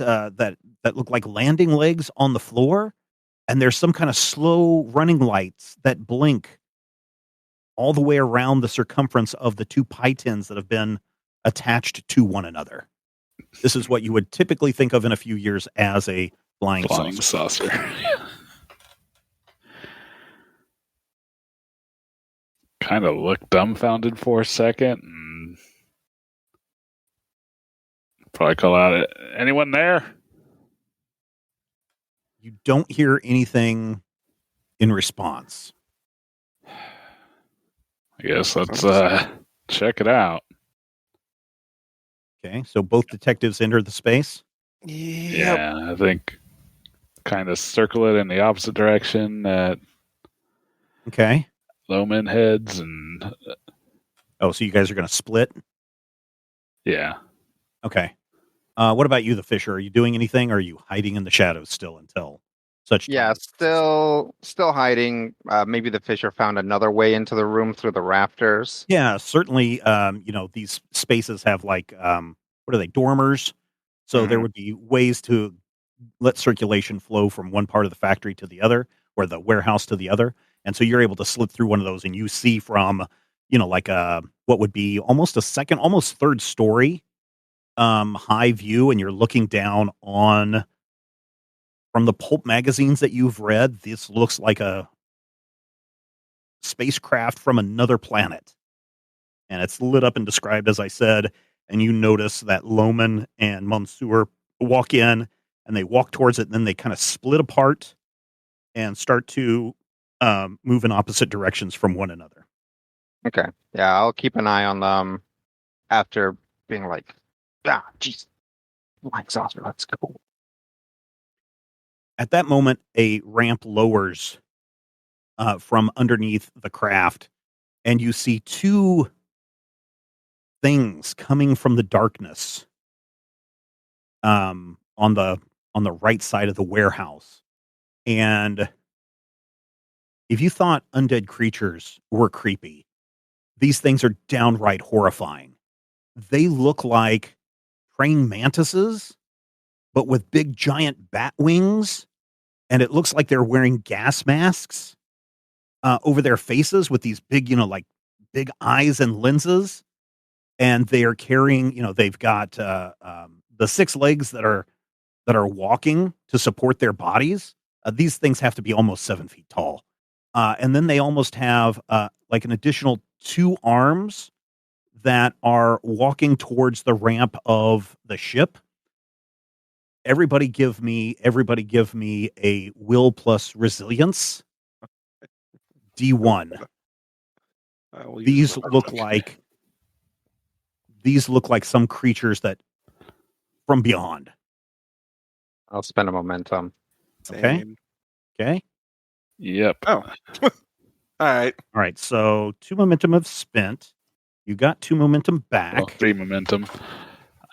look like landing legs on the floor, and there's some kind of slow running lights that blink all the way around the circumference of the two pie tins that have been attached to one another. This is what you would typically think of in a few years as a flying saucer. Kind of look dumbfounded for a second and probably call out, anyone there? You don't hear anything in response. I guess let's check it out. Okay, so both detectives enter the space. Yep. Yeah, I think kind of circle it in the opposite direction that Okay. Lowman heads, and Oh, so you guys are going to split? yeah. Okay. What about you, the Fisher? Are you doing anything, or are you hiding in the shadows still until such time? Yeah, still hiding. Maybe the Fisher found another way into the room through the rafters. Yeah, certainly. These spaces have what are they, dormers? So there would be ways to let circulation flow from one part of the factory to the other, or the warehouse to the other. And so you're able to slip through one of those, and you see from, what would be almost third story high view, and you're looking down on, from the pulp magazines that you've read, this looks like a spacecraft from another planet. And it's lit up and described, as I said, and you notice that Lohman and Mansour walk in, and they walk towards it, and then they kind of split apart and start to move in opposite directions from one another. Okay. Yeah, I'll keep an eye on them after being like, jeez, my saucer, let's go. At that moment, a ramp lowers from underneath the craft, and you see two things coming from the darkness on the right side of the warehouse. And if you thought undead creatures were creepy, these things are downright horrifying. They look like praying mantises, but with big giant bat wings, and it looks like they're wearing gas masks over their faces with these big, big eyes and lenses. And they are carrying, they've got the 6 legs that are walking to support their bodies. These things have to be almost 7 feet tall. And then they almost have like an additional 2 arms that are walking towards the ramp of the ship. Everybody give me a will plus resilience. D1. These look like some creatures that from beyond. I'll spend a momentum. Okay. Okay. Yep. Oh. All right. So 2 momentum have spent. You got 2 momentum back. Well, 3 momentum.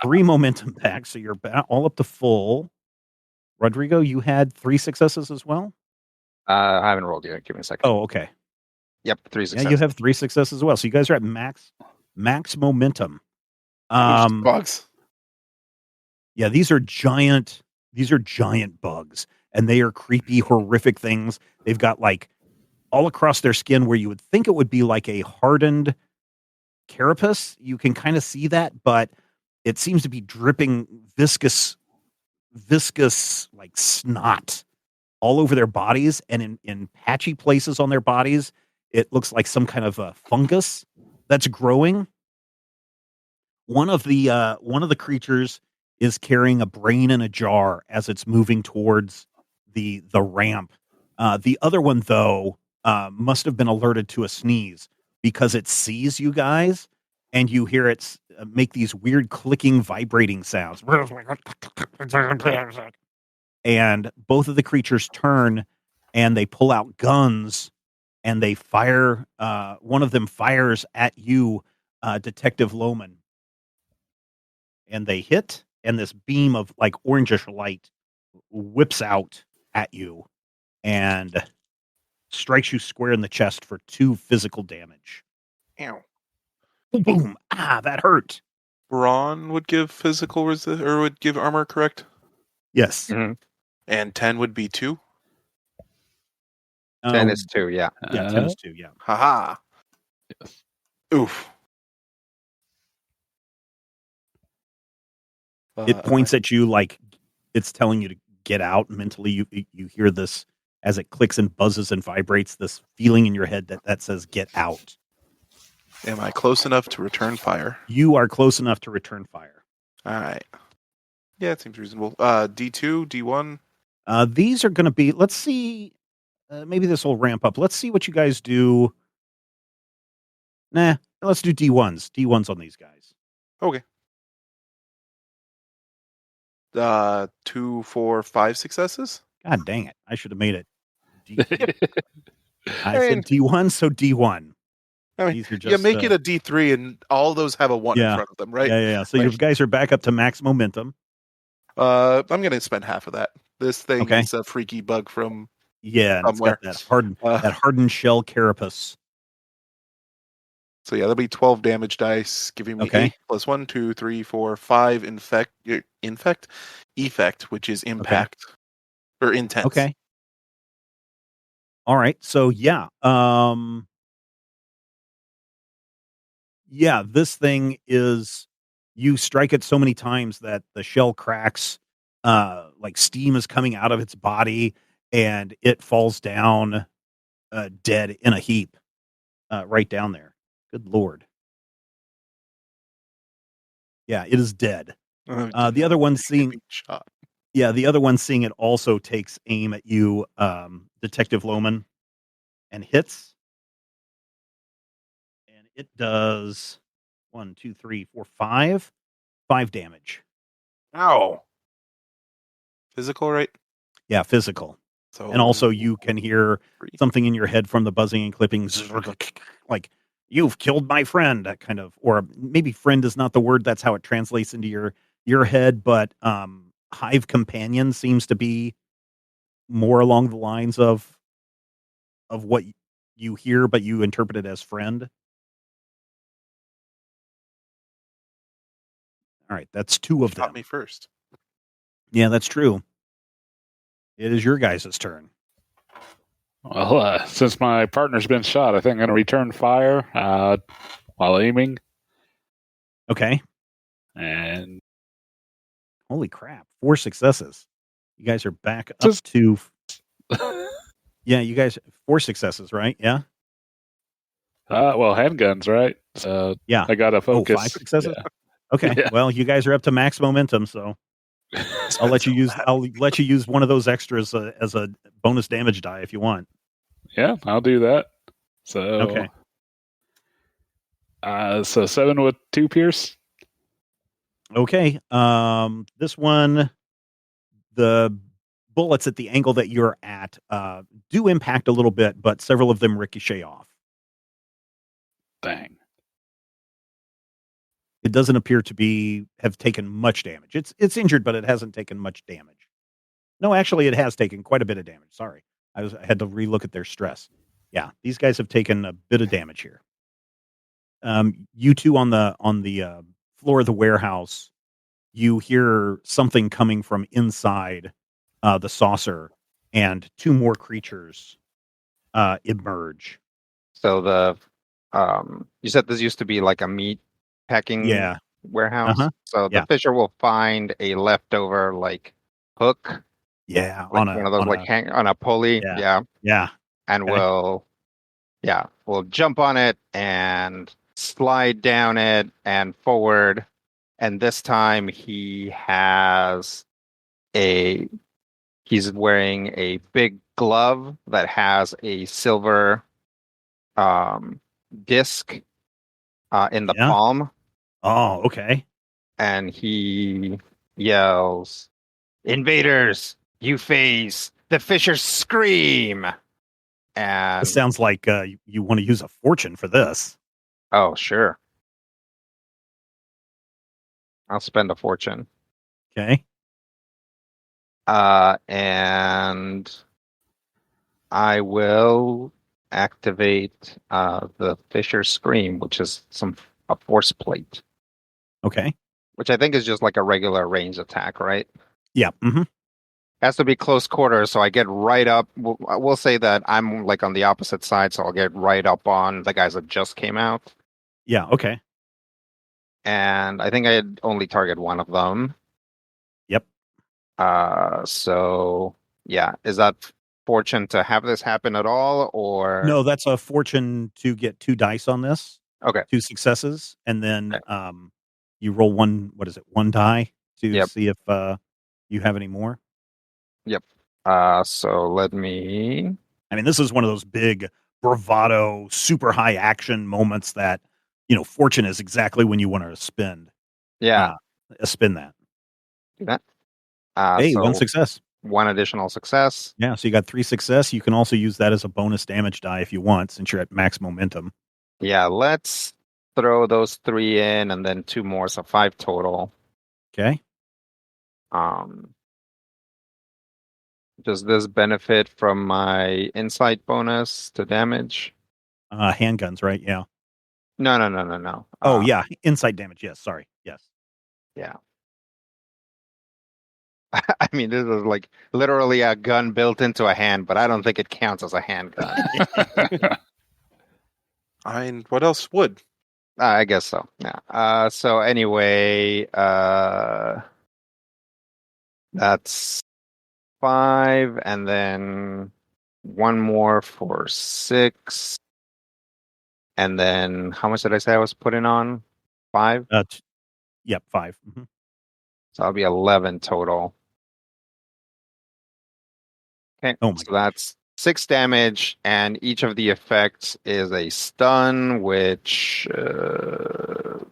3 momentum back. So you're all up to full. Rodrigo, you had 3 successes as well? I haven't rolled yet. Give me a second. Oh, okay. Yep, 3 successes. Yeah, you have 3 successes as well. So you guys are at max momentum. Bugs. Yeah, these are giant bugs, and they are creepy, horrific things. They've got like all across their skin where you would think it would be like a hardened carapace. You can kind of see that, but it seems to be dripping viscous like snot all over their bodies, and in patchy places on their bodies, it looks like some kind of a fungus that's growing. One of the creatures is carrying a brain in a jar as it's moving towards the ramp. The other one, though, must have been alerted to a sneeze because it sees you guys, and you hear it make these weird clicking, vibrating sounds. And both of the creatures turn, and they pull out guns, and they fire. One of them fires at you, Detective Lohman. And they hit, and this beam of like orangish light whips out at you and strikes you square in the chest for 2 physical damage. Ow. Boom! Ah, that hurt. Brawn would give physical or would give armor, correct? Yes. Mhm. And 10 would be 2. 10 is 2, yeah. Yeah, 10 is 2. Yeah. Haha. Yes. Oof. It points at you like it's telling you to get out. Mentally, you hear this as it clicks and buzzes and vibrates. This feeling in your head that says "get out." Am I close enough to return fire? You are close enough to return fire. All right. Yeah, it seems reasonable. D2, D1. These are going to be. Let's see. Maybe this will ramp up. Let's see what you guys do. Nah, let's do D1s. D1s on these guys. Okay. 2, 4, 5 successes. God dang it! I should have made it. I said D1, so D1. I mean, These are just, make it a D3, and all those have a 1 in Yeah. front of them, right? Yeah. So you guys are back up to max momentum. I'm going to spend half of that. This thing Okay. is a freaky bug from Yeah, and it's got somewhere. that hardened shell carapace. So yeah, that'll be 12 damage dice, giving me Okay. 8 plus 1, 2, 3, 4, 5 effect, which is impact or intense. Okay. All right. So yeah. Yeah, this thing is, you strike it so many times that the shell cracks, like steam is coming out of its body, and it falls down dead in a heap right down there. Good Lord. Yeah, it is dead. The other one seeing shot. Yeah, the other one seeing it also takes aim at you, Detective Lohman, and hits. And it does 1, 2, 3, 4, 5 damage. Ow. Physical, right? Yeah, physical. So And also you can hear 3. something in your head from the buzzing and clipping, like, you've killed my friend, that kind of, or maybe friend is not the word, that's how it translates into your head, but hive companion seems to be more along the lines of what you hear, but you interpret it as friend. All right, that's 2 of Shot them. me first. Yeah, that's true. It is your guys' turn. Well, since my partner's been shot, I think I'm going to return fire while aiming. Okay. And Holy crap, 4 successes. You guys are back up to... Yeah, you guys, 4 successes, right? Yeah? well, handguns, right? So Yeah. I got to focus. 5 successes? Yeah. Okay. Yeah. Well, you guys are up to max momentum, so I'll let you use one of those extras as a bonus damage die if you want. Yeah, I'll do that. So Okay. So 7 with 2 pierce. Okay. This one, the bullets at the angle that you're at do impact a little bit, but several of them ricochet off. Dang. It doesn't appear to have taken much damage. It's injured, but it hasn't taken much damage. No, actually, it has taken quite a bit of damage. Sorry, I had to relook at their stress. Yeah, these guys have taken a bit of damage here. You two on the floor of the warehouse, you hear something coming from inside the saucer, and 2 more creatures emerge. So you said this used to be like a meat packing warehouse. Uh-huh. So the Yeah. fisher will find a leftover like hook Yeah, like one of those like hang on a pulley. Yeah. And Okay. we'll jump on it and slide down it and forward. And this time he's wearing a big glove that has a silver disc in the palm. Oh, okay. And he yells, "Invaders, you face the Fisher Scream!" And It sounds like you want to use a fortune for this. oh, sure. I'll spend a fortune. Okay. And I will activate the Fisher Scream, which is a force plate. Okay. Which I think is just like a regular range attack, right? Yeah. Mm-hmm. Has to be close quarters, so I get right up. We'll say that I'm like on the opposite side, so I'll get right up on the guys that just came out. Yeah. Okay. And I think I'd only target one of them. Yep. So yeah, is that fortune to have this happen at all, or No? That's a fortune to get 2 dice on this. Okay. 2 successes, and then you roll one. What is it? 1 die to see if you have any more. Yep. So let me. I mean, this is one of those big bravado, super high action moments that fortune is exactly when you want to spend. Yeah. Spin that. Do that. Hey, so 1 success. 1 additional success. Yeah, so you got 3 success. You can also use that as a bonus damage die if you want, since you're at max momentum. Yeah, let's throw those 3 in and then 2 more, so 5 total. Okay. Does this benefit from my insight bonus to damage? Handguns, right? Yeah. No. Oh, yeah. Insight damage. Yes. Sorry. Yes. Yeah. I mean, this is like literally a gun built into a hand, but I don't think it counts as a handgun. And what else would? I guess so. Yeah. So anyway, that's 5, and then 1 more for 6, and then how much did I say I was putting on? 5. Yep. 5. Mm-hmm. So that'll be 11 total. Okay. Oh my so that's 6 damage, and each of the effects is a stun, which look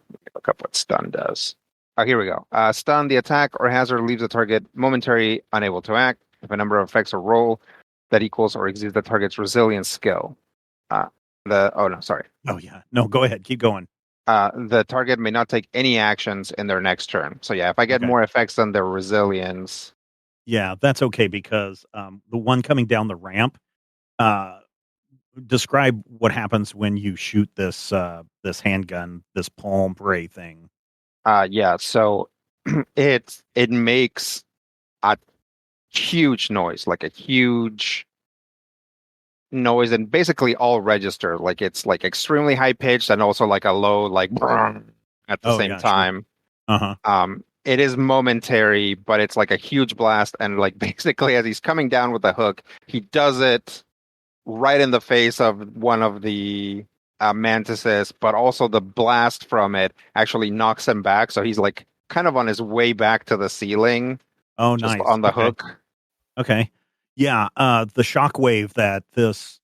up what stun does. Oh, here we go. Stun, the attack or hazard leaves the target momentary unable to act. If a number of effects or roll that equals or exceeds the target's resilience skill. Oh no, sorry. Oh yeah. No, go ahead. Keep going. The target may not take any actions in their next turn. So yeah, if I get more effects than their resilience. Yeah, that's okay, because the one coming down the ramp, describe what happens when you shoot this handgun, this palm ray thing. Yeah, so it makes a huge noise, like a huge noise, and basically all register. Like it's like extremely high pitched and also like a low like at the same time. Sure. It is momentary, but it's like a huge blast, and like basically as he's coming down with the hook, he does it right in the face of one of the mantises, but also the blast from it actually knocks him back, so he's like kind of on his way back to the ceiling. Oh, just nice. on the hook. Okay. Yeah, the shockwave that this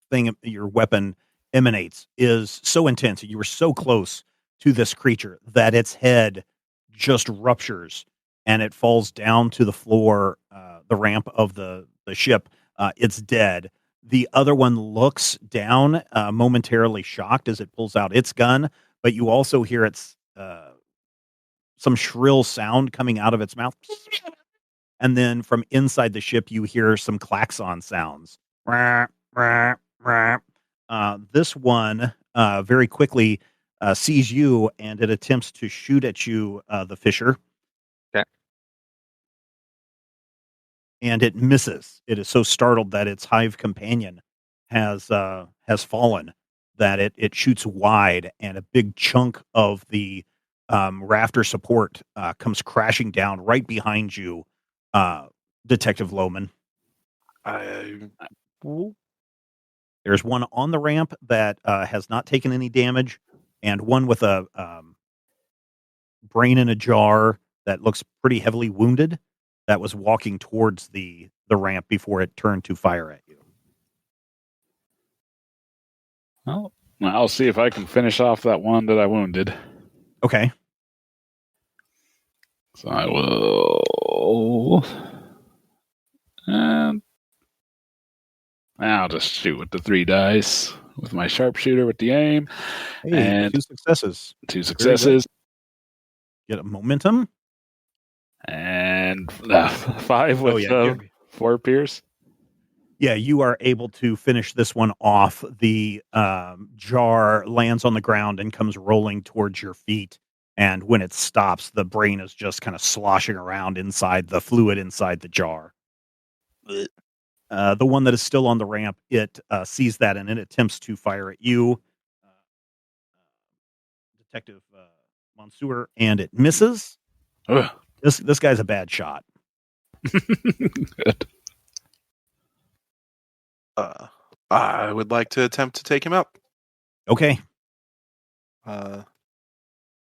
thing, your weapon, emanates is so intense. You were so close to this creature that its head just ruptures and it falls down to the floor, the ramp of the ship. It's dead. The other one looks down, momentarily shocked as it pulls out its gun, but you also hear its some shrill sound coming out of its mouth. And then from inside the ship, you hear some klaxon sounds. This one very quickly sees you, and it attempts to shoot at you, the Fisher. Okay. And it misses. It is so startled that its hive companion has fallen, that it shoots wide, and a big chunk of the rafter support comes crashing down right behind you. Detective Lohman. There's one on the ramp that has not taken any damage, and one with a brain in a jar that looks pretty heavily wounded that was walking towards the ramp before it turned to fire at you. Well, I'll see if I can finish off that one that I wounded. Okay. So I will... And I'll just shoot with the 3 dice with my sharpshooter with the aim. Hey, and 2 successes. 2 successes. Get a momentum. And 5 with 4 pierce. Yeah, you are able to finish this one off. The jar lands on the ground and comes rolling towards your feet. And when it stops, the brain is just kind of sloshing around inside the fluid inside the jar. The one that is still on the ramp, it sees that and it attempts to fire at you, Detective Monsieur, and it misses. Ugh. This guy's a bad shot. Good. I would like to attempt to take him out. Okay.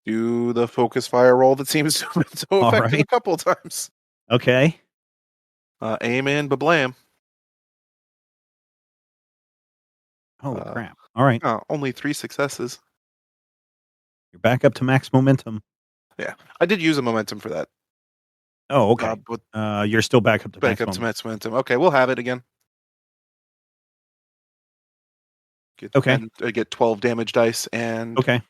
Do the focus fire roll that seems to have been so effective a couple of times. Okay. Aim and bablam. Oh, crap. All right. Only 3 successes. You're back up to max momentum. Yeah. I did use a momentum for that. Oh, okay. But you're still back up to max momentum. Okay, we'll have it again. Okay. I get 12 damage dice and... Okay.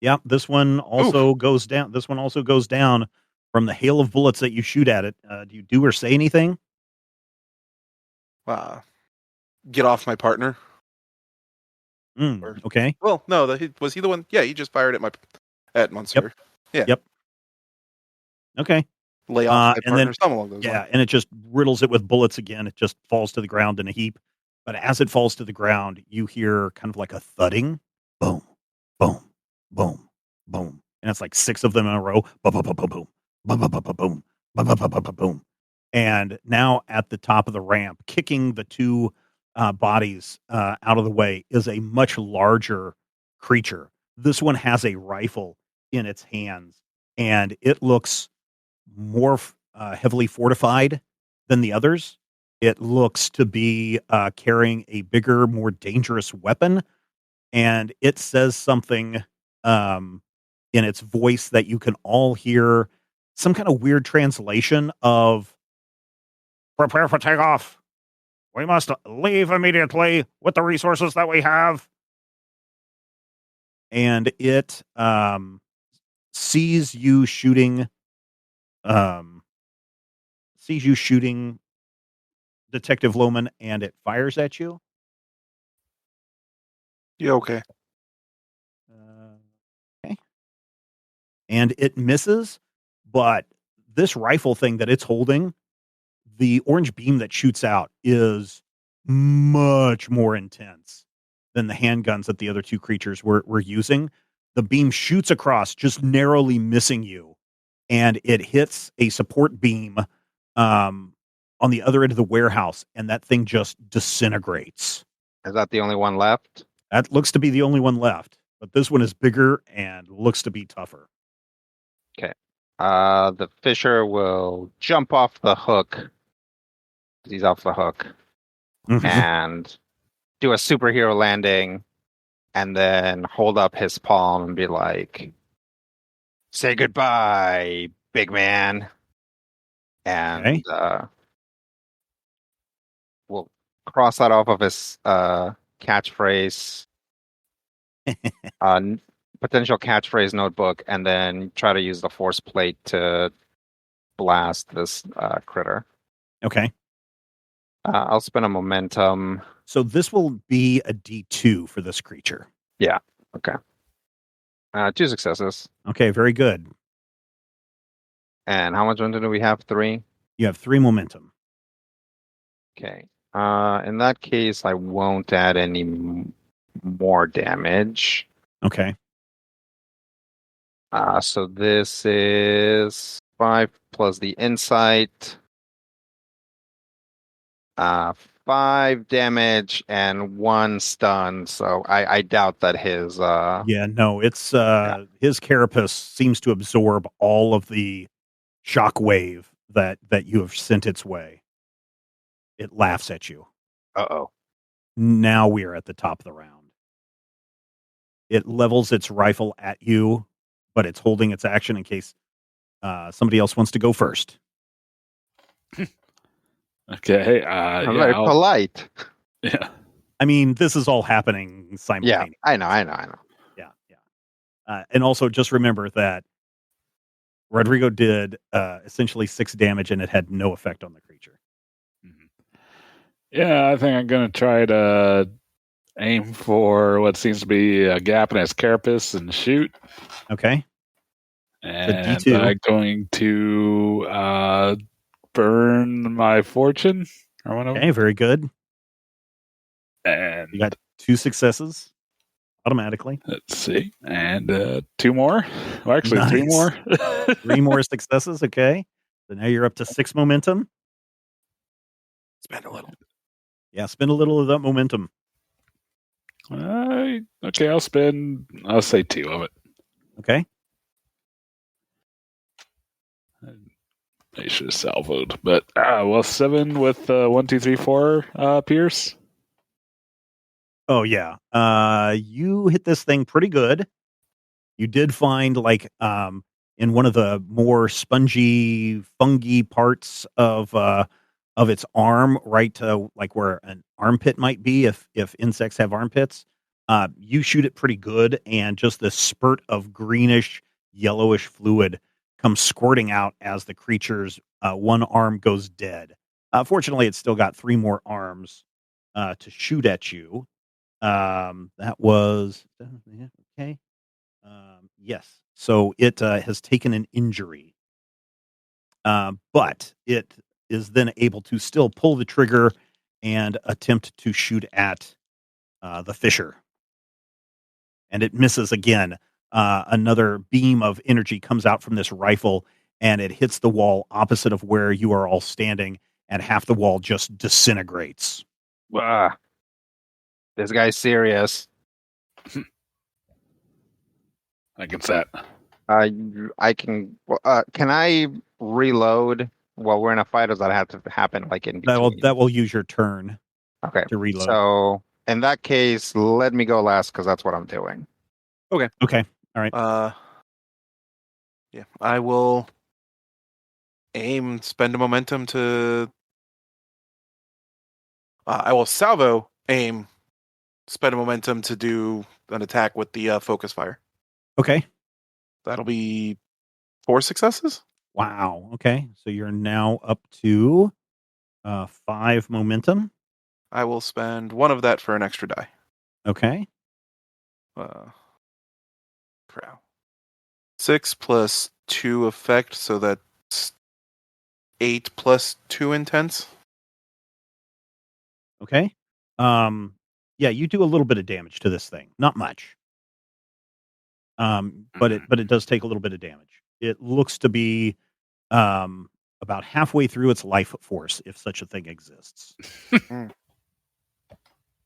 Yeah, this one also goes down. This one also goes down from the hail of bullets that you shoot at it. Do you do or say anything? Get off my partner. Okay. Well, no, was he the one? Yeah, he just fired at Monsieur. Yep. Yeah. Yep. Okay. Lay off my partner, something along those lines. Yeah, and it just riddles it with bullets again. It just falls to the ground in a heap. But as it falls to the ground, you hear kind of like a thudding. Boom, boom, boom, boom. And it's like 6 of them in a row. Boom, boom, boom, boom, boom, boom, boom, boom, boom, boom, boom, boom, boom, boom. And now at the top of the ramp, kicking the 2 bodies out of the way, is a much larger creature. This one has a rifle in its hands, and it looks more heavily fortified than the others. It looks to be carrying a bigger, more dangerous weapon, and it says something in its voice that you can all hear, some kind of weird translation of "Prepare for takeoff. We must leave immediately with the resources that we have." And it sees you shooting Detective Lohman, and it fires at you. Yeah, okay. Okay. And it misses, but this rifle thing that it's holding, the orange beam that shoots out is much more intense than the handguns that the other 2 creatures were using. The beam shoots across, just narrowly missing you, and it hits a support beam on the other end of the warehouse, and that thing just disintegrates. Is that the only one left? That looks to be the only one left, but this one is bigger and looks to be tougher. Okay. The Fisher will jump off the hook. He's off the hook. And do a superhero landing, and then hold up his palm and be like, "Say goodbye, big man." And we'll cross that off of his catchphrase, potential catchphrase notebook, and then try to use the force plate to blast this critter. Okay. I'll spend a momentum. So this will be a D2 for this creature. Yeah. Okay. 2 successes. Okay, very good. And how much momentum do we have? 3? You have 3 momentum. Okay. In that case, I won't add any more damage. Okay. So this is 5 plus the insight. 5 damage and 1 stun. So I doubt that his Yeah, no, it's his carapace seems to absorb all of the shockwave that you have sent its way. It laughs at you. Uh-oh. Now we are at the top of the round. It levels its rifle at you, but it's holding its action in case somebody else wants to go first. Okay. I'm very polite. Yeah. I mean, this is all happening simultaneously. Yeah, I know. Yeah. And also just remember that Rodrigo did essentially 6 damage and it had no effect on the creature. Yeah, I think I'm going to try to aim for what seems to be a gap in his carapace and shoot. Okay. And D2. I'm going to burn my fortune. Or one of them. Okay, very good. And you got 2 successes automatically. Let's see. And 2 more. Well, actually, Nice. 3 more. 3 more successes. Okay. So now you're up to 6 momentum. Spend a little. Yeah, spend a little of that momentum. Okay, I'll say 2 of it. Okay. I should have salvoed, but 7 with 1, 2, 3, 4 pierce. Oh yeah. You hit this thing pretty good. You did find in one of the more spongy, fungy parts of its arm, right like where an armpit might be if insects have armpits. You shoot it pretty good, and just this spurt of greenish, yellowish fluid comes squirting out as the creature's one arm goes dead. Fortunately, it's still got 3 more arms to shoot at you. That was okay. Yes. So it has taken an injury, but it is then able to still pull the trigger and attempt to shoot at the fisher. And it misses again. Another beam of energy comes out from this rifle, and it hits the wall opposite of where you are all standing, and half the wall just disintegrates. This guy's serious. I can set. I can. Can I reload while we're in a fight? Or does that have to happen like in between? That will use your turn. Okay. To reload. So in that case, let me go last because that's what I'm doing. Okay. All right. Yeah, I will spend a momentum to. I will salvo, aim, spend a momentum to do an attack with the focus fire. Okay. That'll be 4 successes. Wow. Okay. So you're now up to 5 momentum. I will spend 1 of that for an extra die. Okay. 6 plus 2 effect, so that's 8 plus 2 intense. Okay. Yeah, you do a little bit of damage to this thing. Not much. But it does take a little bit of damage. It looks to be about halfway through its life force, if such a thing exists.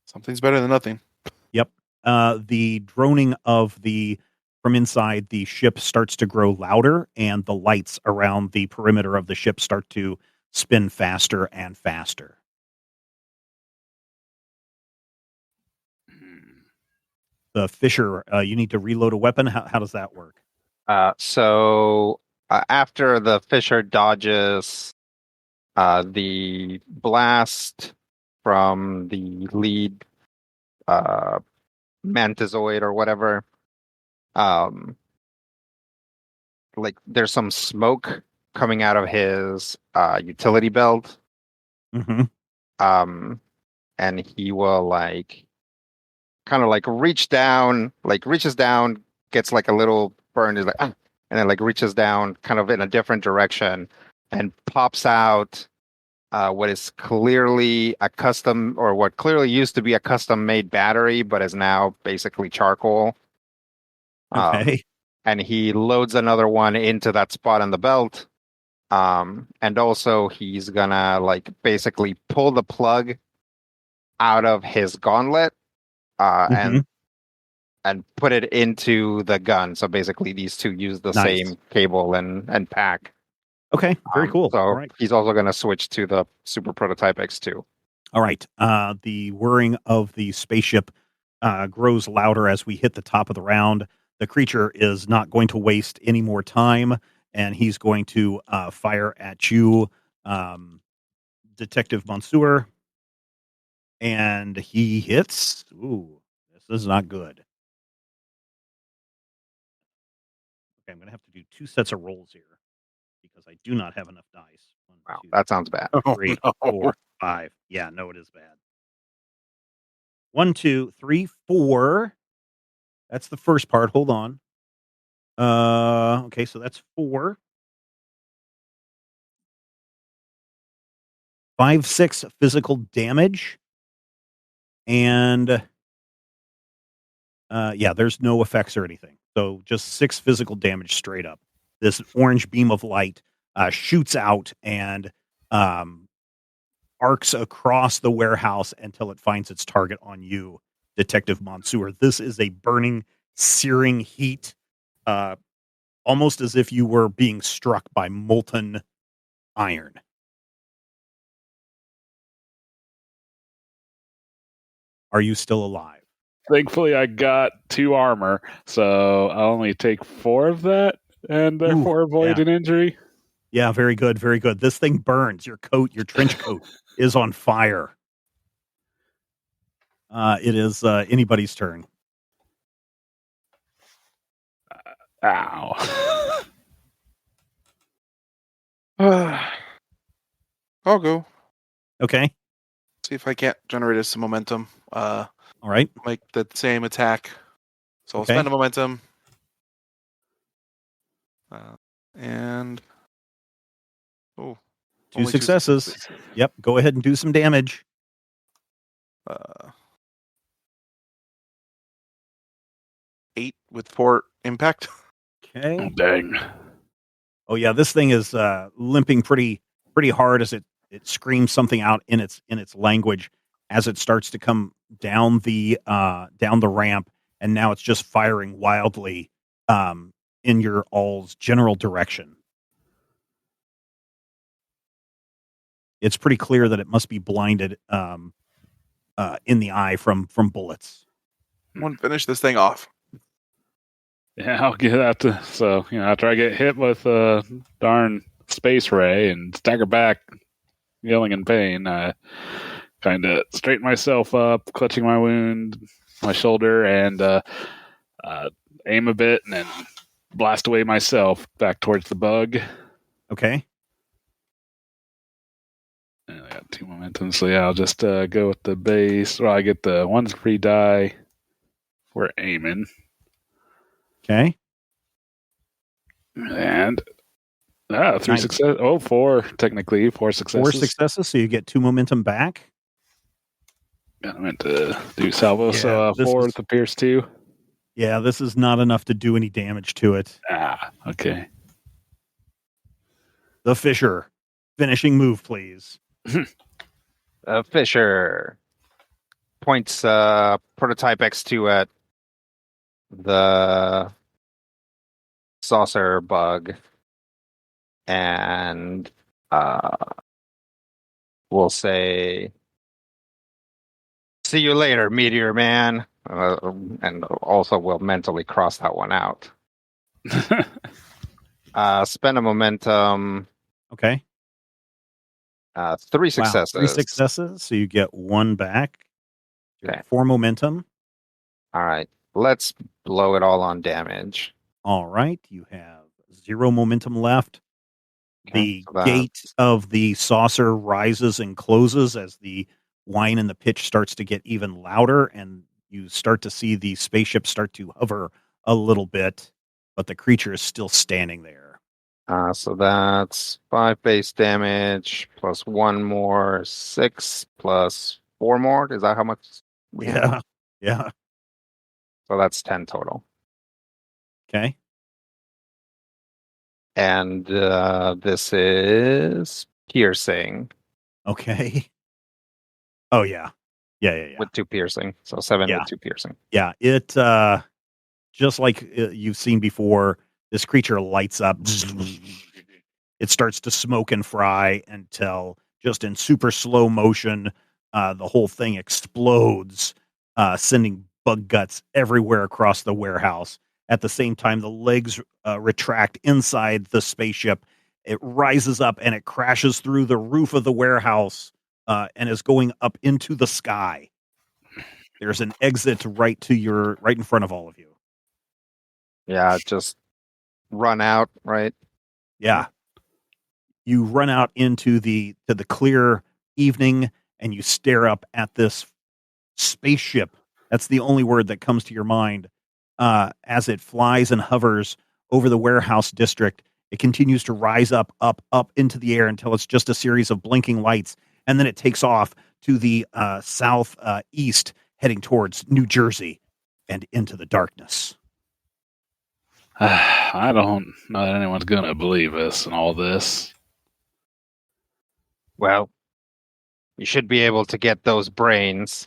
Something's better than nothing. Yep. The droning from inside the ship starts to grow louder, and the lights around the perimeter of the ship start to spin faster and faster. The fisher, you need to reload a weapon. How does that work? So after the fisher dodges the blast from the lead mantisoid or whatever, like there's some smoke coming out of his utility belt. Mm-hmm. And he will kind of reaches down, gets a little burn, is and then reaches down kind of in a different direction and pops out what is clearly what clearly used to be a custom made battery, but is now basically charcoal. Okay. And he loads another one into that spot on the belt And also he's gonna like basically pull the plug out of his gauntlet Mhm. and put it into the gun. So basically these two use the Nice. same cable and pack. Okay, very cool. So All right. he's also gonna switch to the Super Prototype X2. All right. The whirring of the spaceship grows louder as we hit the top of the round. The creature is not going to waste any more time, and he's going to fire at you, Detective Monsieur. And he hits. Ooh, this is not good. Okay, I'm going to have to do 2 sets of rolls here because I do not have enough dice. 1, Wow, 2, that sounds bad. Oh, 3, no. 4, 5. Yeah, no, it is bad. 1, 2, 3, 4. That's the first part. Hold on. Okay, so that's 4. 5, 6 physical damage. And yeah, there's no effects or anything. So just 6 physical damage straight up. This orange beam of light shoots out and arcs across the warehouse until it finds its target on you, Detective Monsieur. This is a burning, searing heat, almost as if you were being struck by molten iron. Are you still alive? Thankfully, I got 2 armor, so I'll only take 4 of that, and therefore avoid an injury. Yeah, very good, very good. This thing burns. Your coat, your trench coat, is on fire. It is anybody's turn. Ow. I'll go. Okay. See if I can't generate us some momentum. All right. Make the same attack. So I'll Okay. spend a momentum. And 2 only successes. Yep. Go ahead and do some damage. 8 with 4 impact. Okay. Dang. Oh yeah, this thing is limping pretty hard as it screams something out in its language as it starts to come down the ramp, and now it's just firing wildly in your all's general direction. It's pretty clear that it must be blinded in the eye from bullets. One finish this thing off. Yeah, I'll get out to. So, after I get hit with a darn space ray and stagger back, yelling in pain, I kind of straighten myself up, clutching my wound, my shoulder, and aim a bit and then blast away myself back towards the bug. Okay. And I got 2 momentum, so yeah, I'll just go with the base. Well, I get the 1 free die for aiming. Okay. And 3 success. Oh, 4 technically. 4 successes. 4 successes, so you get 2 momentum back. Yeah, I meant to do salvo, so 4 with the Pierce 2. Yeah, this is not enough to do any damage to it. Okay. The Fisher. Finishing move, please. Fisher points Prototype X2 at the saucer bug, and we'll say, "See you later, Meteor Man," and also we'll mentally cross that one out. Spend a momentum. Okay. 3 successes. Wow, 3 successes, so you get 1 back. Okay. 4 momentum. All right. Let's blow it all on damage. All right. You have 0 momentum left. Okay, The gate of the saucer rises and closes as the whine and the pitch starts to get even louder, and you start to see the spaceship start to hover a little bit, but the creature is still standing there. So that's 5 base damage plus 1 more, 6 plus 4 more. Is that how much? Yeah. Yeah. So that's 10 total. Okay. And this is piercing Okay. Oh yeah. Yeah. with 2 piercing. So 7 Yeah. with 2 piercing. Yeah. It just like you've seen before, this creature lights up. It starts to smoke and fry until just in super slow motion, the whole thing explodes, sending bug guts everywhere across the warehouse. At the same time, the legs retract inside the spaceship. It rises up and it crashes through the roof of the warehouse and is going up into the sky. There's an exit right in front of all of you. Yeah, just run out, right? Yeah. You run out into the clear evening and you stare up at this spaceship. That's the only word that comes to your mind. As it flies and hovers over the warehouse district, it continues to rise up into the air until it's just a series of blinking lights. And then it takes off to the south east, heading towards New Jersey and into the darkness. I don't know that anyone's going to believe us and all this. Well, you should be able to get those brains.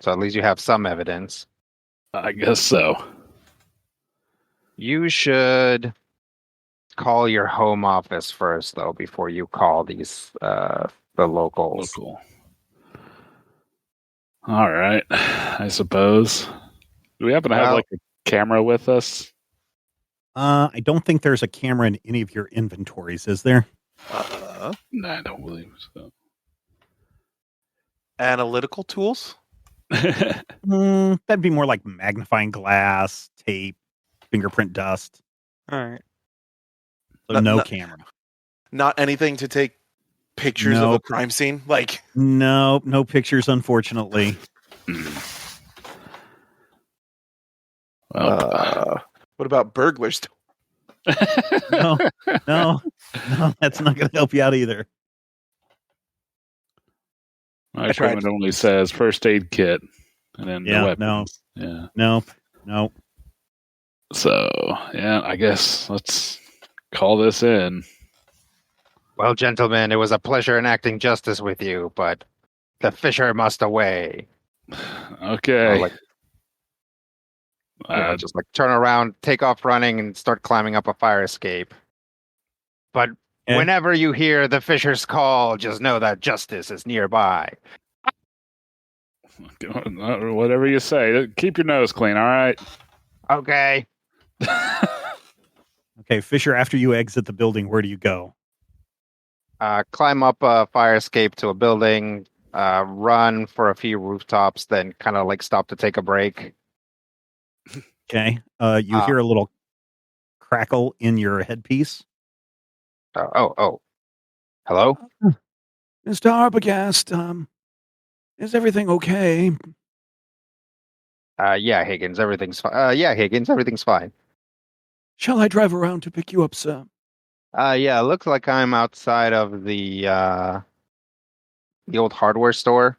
So at least you have some evidence. I guess so. You should call your home office first, though, before you call these the locals. Local. All right, I suppose. Do we happen to have like a camera with us? I don't think there's a camera in any of your inventories, is there? No, I don't believe so. Analytical tools? That'd be more like magnifying glass, tape, fingerprint dust. All right. So no camera. Not anything to take pictures of a crime scene? Like no pictures, unfortunately. What about burglars? No, that's not going to help you out either. My equipment only says first aid kit, and then the weapons. Nope. So, yeah, I guess let's call this in. Well, gentlemen, it was a pleasure enacting justice with you, but the Fisher must away. Okay. Just turn around, take off running, and start climbing up a fire escape. But whenever you hear the Fisher's call, just know that justice is nearby. Whatever you say. Keep your nose clean, all right? Okay. Okay, Fisher, after you exit the building, where do you go? Climb up a fire escape to a building, run for a few rooftops, then kind of stop to take a break. Okay. You hear a little crackle in your headpiece. Oh. Hello? Mr. Arbogast, is everything okay? Yeah, Higgins, everything's fine. Higgins, everything's fine. Shall I drive around to pick you up, sir? Yeah, looks like I'm outside of the old hardware store.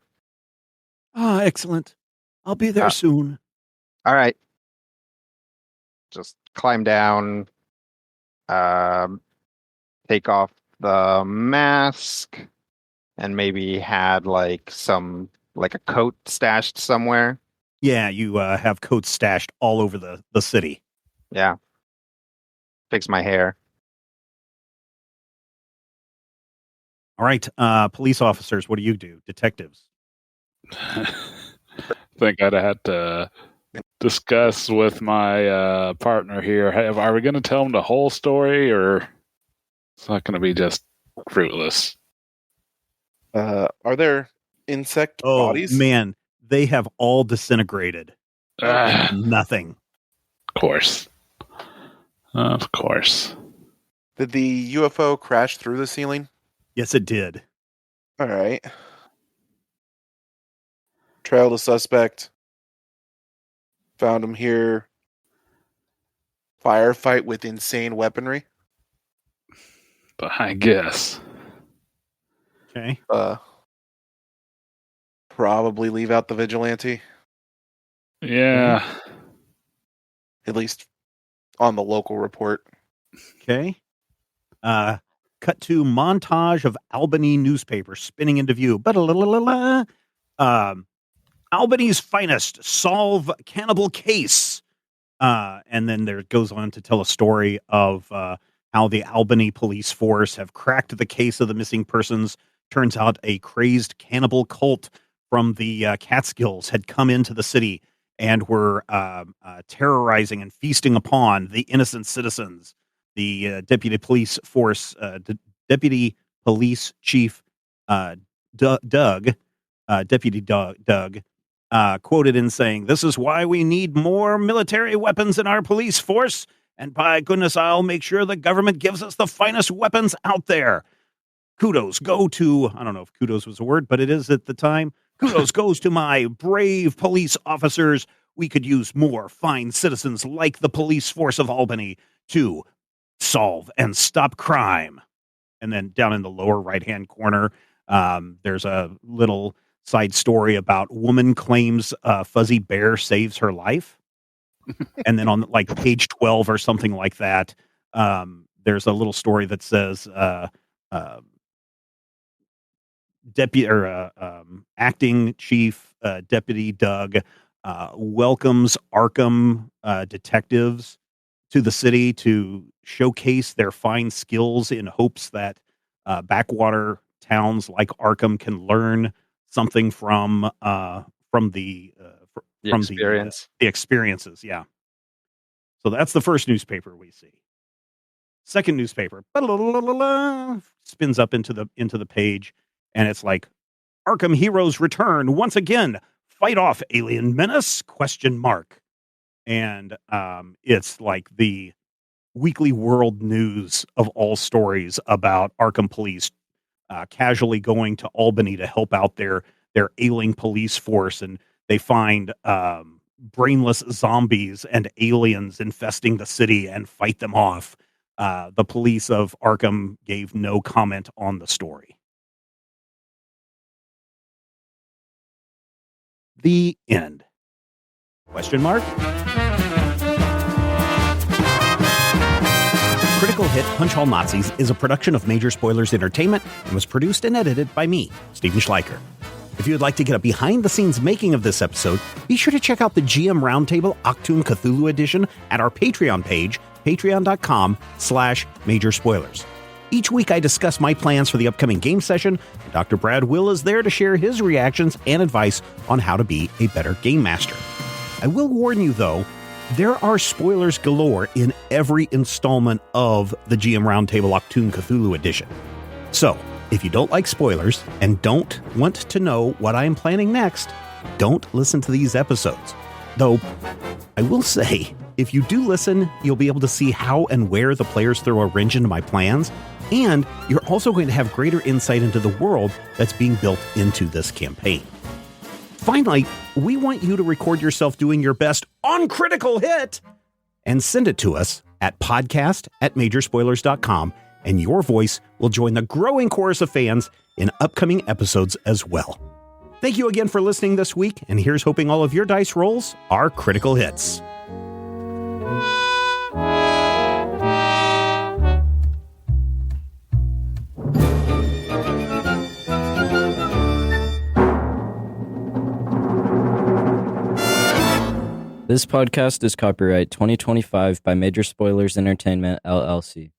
Ah, excellent. I'll be there soon. All right. Just climb down, take off the mask, and maybe had a coat stashed somewhere. Yeah, you have coats stashed all over the city. Yeah. Fix my hair. All right, police officers, what do you do? Detectives. I think I'd have to discuss with my partner here. Are we going to tell him the whole story, or it's not going to be just fruitless? Are there insect bodies? Oh, man, they have all disintegrated. Nothing. Of course. Did the UFO crash through the ceiling? Yes, it did. All right. Trailed a suspect. Found him here. Firefight with insane weaponry. But I guess. Okay. Probably leave out the vigilante. Yeah. At least on the local report. Okay. Cut to montage of Albany newspaper spinning into view. Albany's finest solve cannibal case. And then there goes on to tell a story of how the Albany police force have cracked the case of the missing persons. Turns out a crazed cannibal cult from the Catskills had come into the city and were terrorizing and feasting upon the innocent citizens. The deputy police chief Doug, quoted in saying, "This is why we need more military weapons in our police force. And by goodness, I'll make sure the government gives us the finest weapons out there. Kudos go to," I don't know if kudos was a word, but it is at the time. "Kudos goes to my brave police officers. We could use more fine citizens like the police force of Albany to solve and stop crime." And then down in the lower right-hand corner, there's a little side story about woman claims fuzzy bear saves her life. And then on like page 12 or something like that, there's a little story that says acting chief Deputy Doug welcomes Arkham detectives to the city to showcase their fine skills in hopes that backwater towns like Arkham can learn something from the experiences. Yeah. So that's the first newspaper we see. Second newspaper spins up into the page, and it's like, "Arkham heroes return once again. Fight off alien menace?" ? And it's like the weekly world news of all stories about Arkham police casually going to Albany to help out their ailing police force, and they find brainless zombies and aliens infesting the city and fight them off. The police of Arkham gave no comment on the story. The end. ? Critical Hit Punch All Nazis is a production of Major Spoilers Entertainment and was produced and edited by me, Stephen Schleicher. If you would like to get a behind-the-scenes making of this episode, be sure to check out the GM Roundtable Octoon Cthulhu Edition at our Patreon page, patreon.com/Major Spoilers. Each week I discuss my plans for the upcoming game session, and Dr. Brad Will is there to share his reactions and advice on how to be a better game master. I will warn you, though, there are spoilers galore in every installment of the GM Roundtable Octoon Cthulhu Edition. So, if you don't like spoilers and don't want to know what I am planning next, don't listen to these episodes. Though, I will say, if you do listen, you'll be able to see how and where the players throw a wrench into my plans, and you're also going to have greater insight into the world that's being built into this campaign. Finally, we want you to record yourself doing your best on Critical Hit and send it to us at podcast@majorspoilers.com, and your voice will join the growing chorus of fans in upcoming episodes as well. Thank you again for listening this week, and here's hoping all of your dice rolls are critical hits. This podcast is copyright 2025 by Major Spoilers Entertainment, LLC.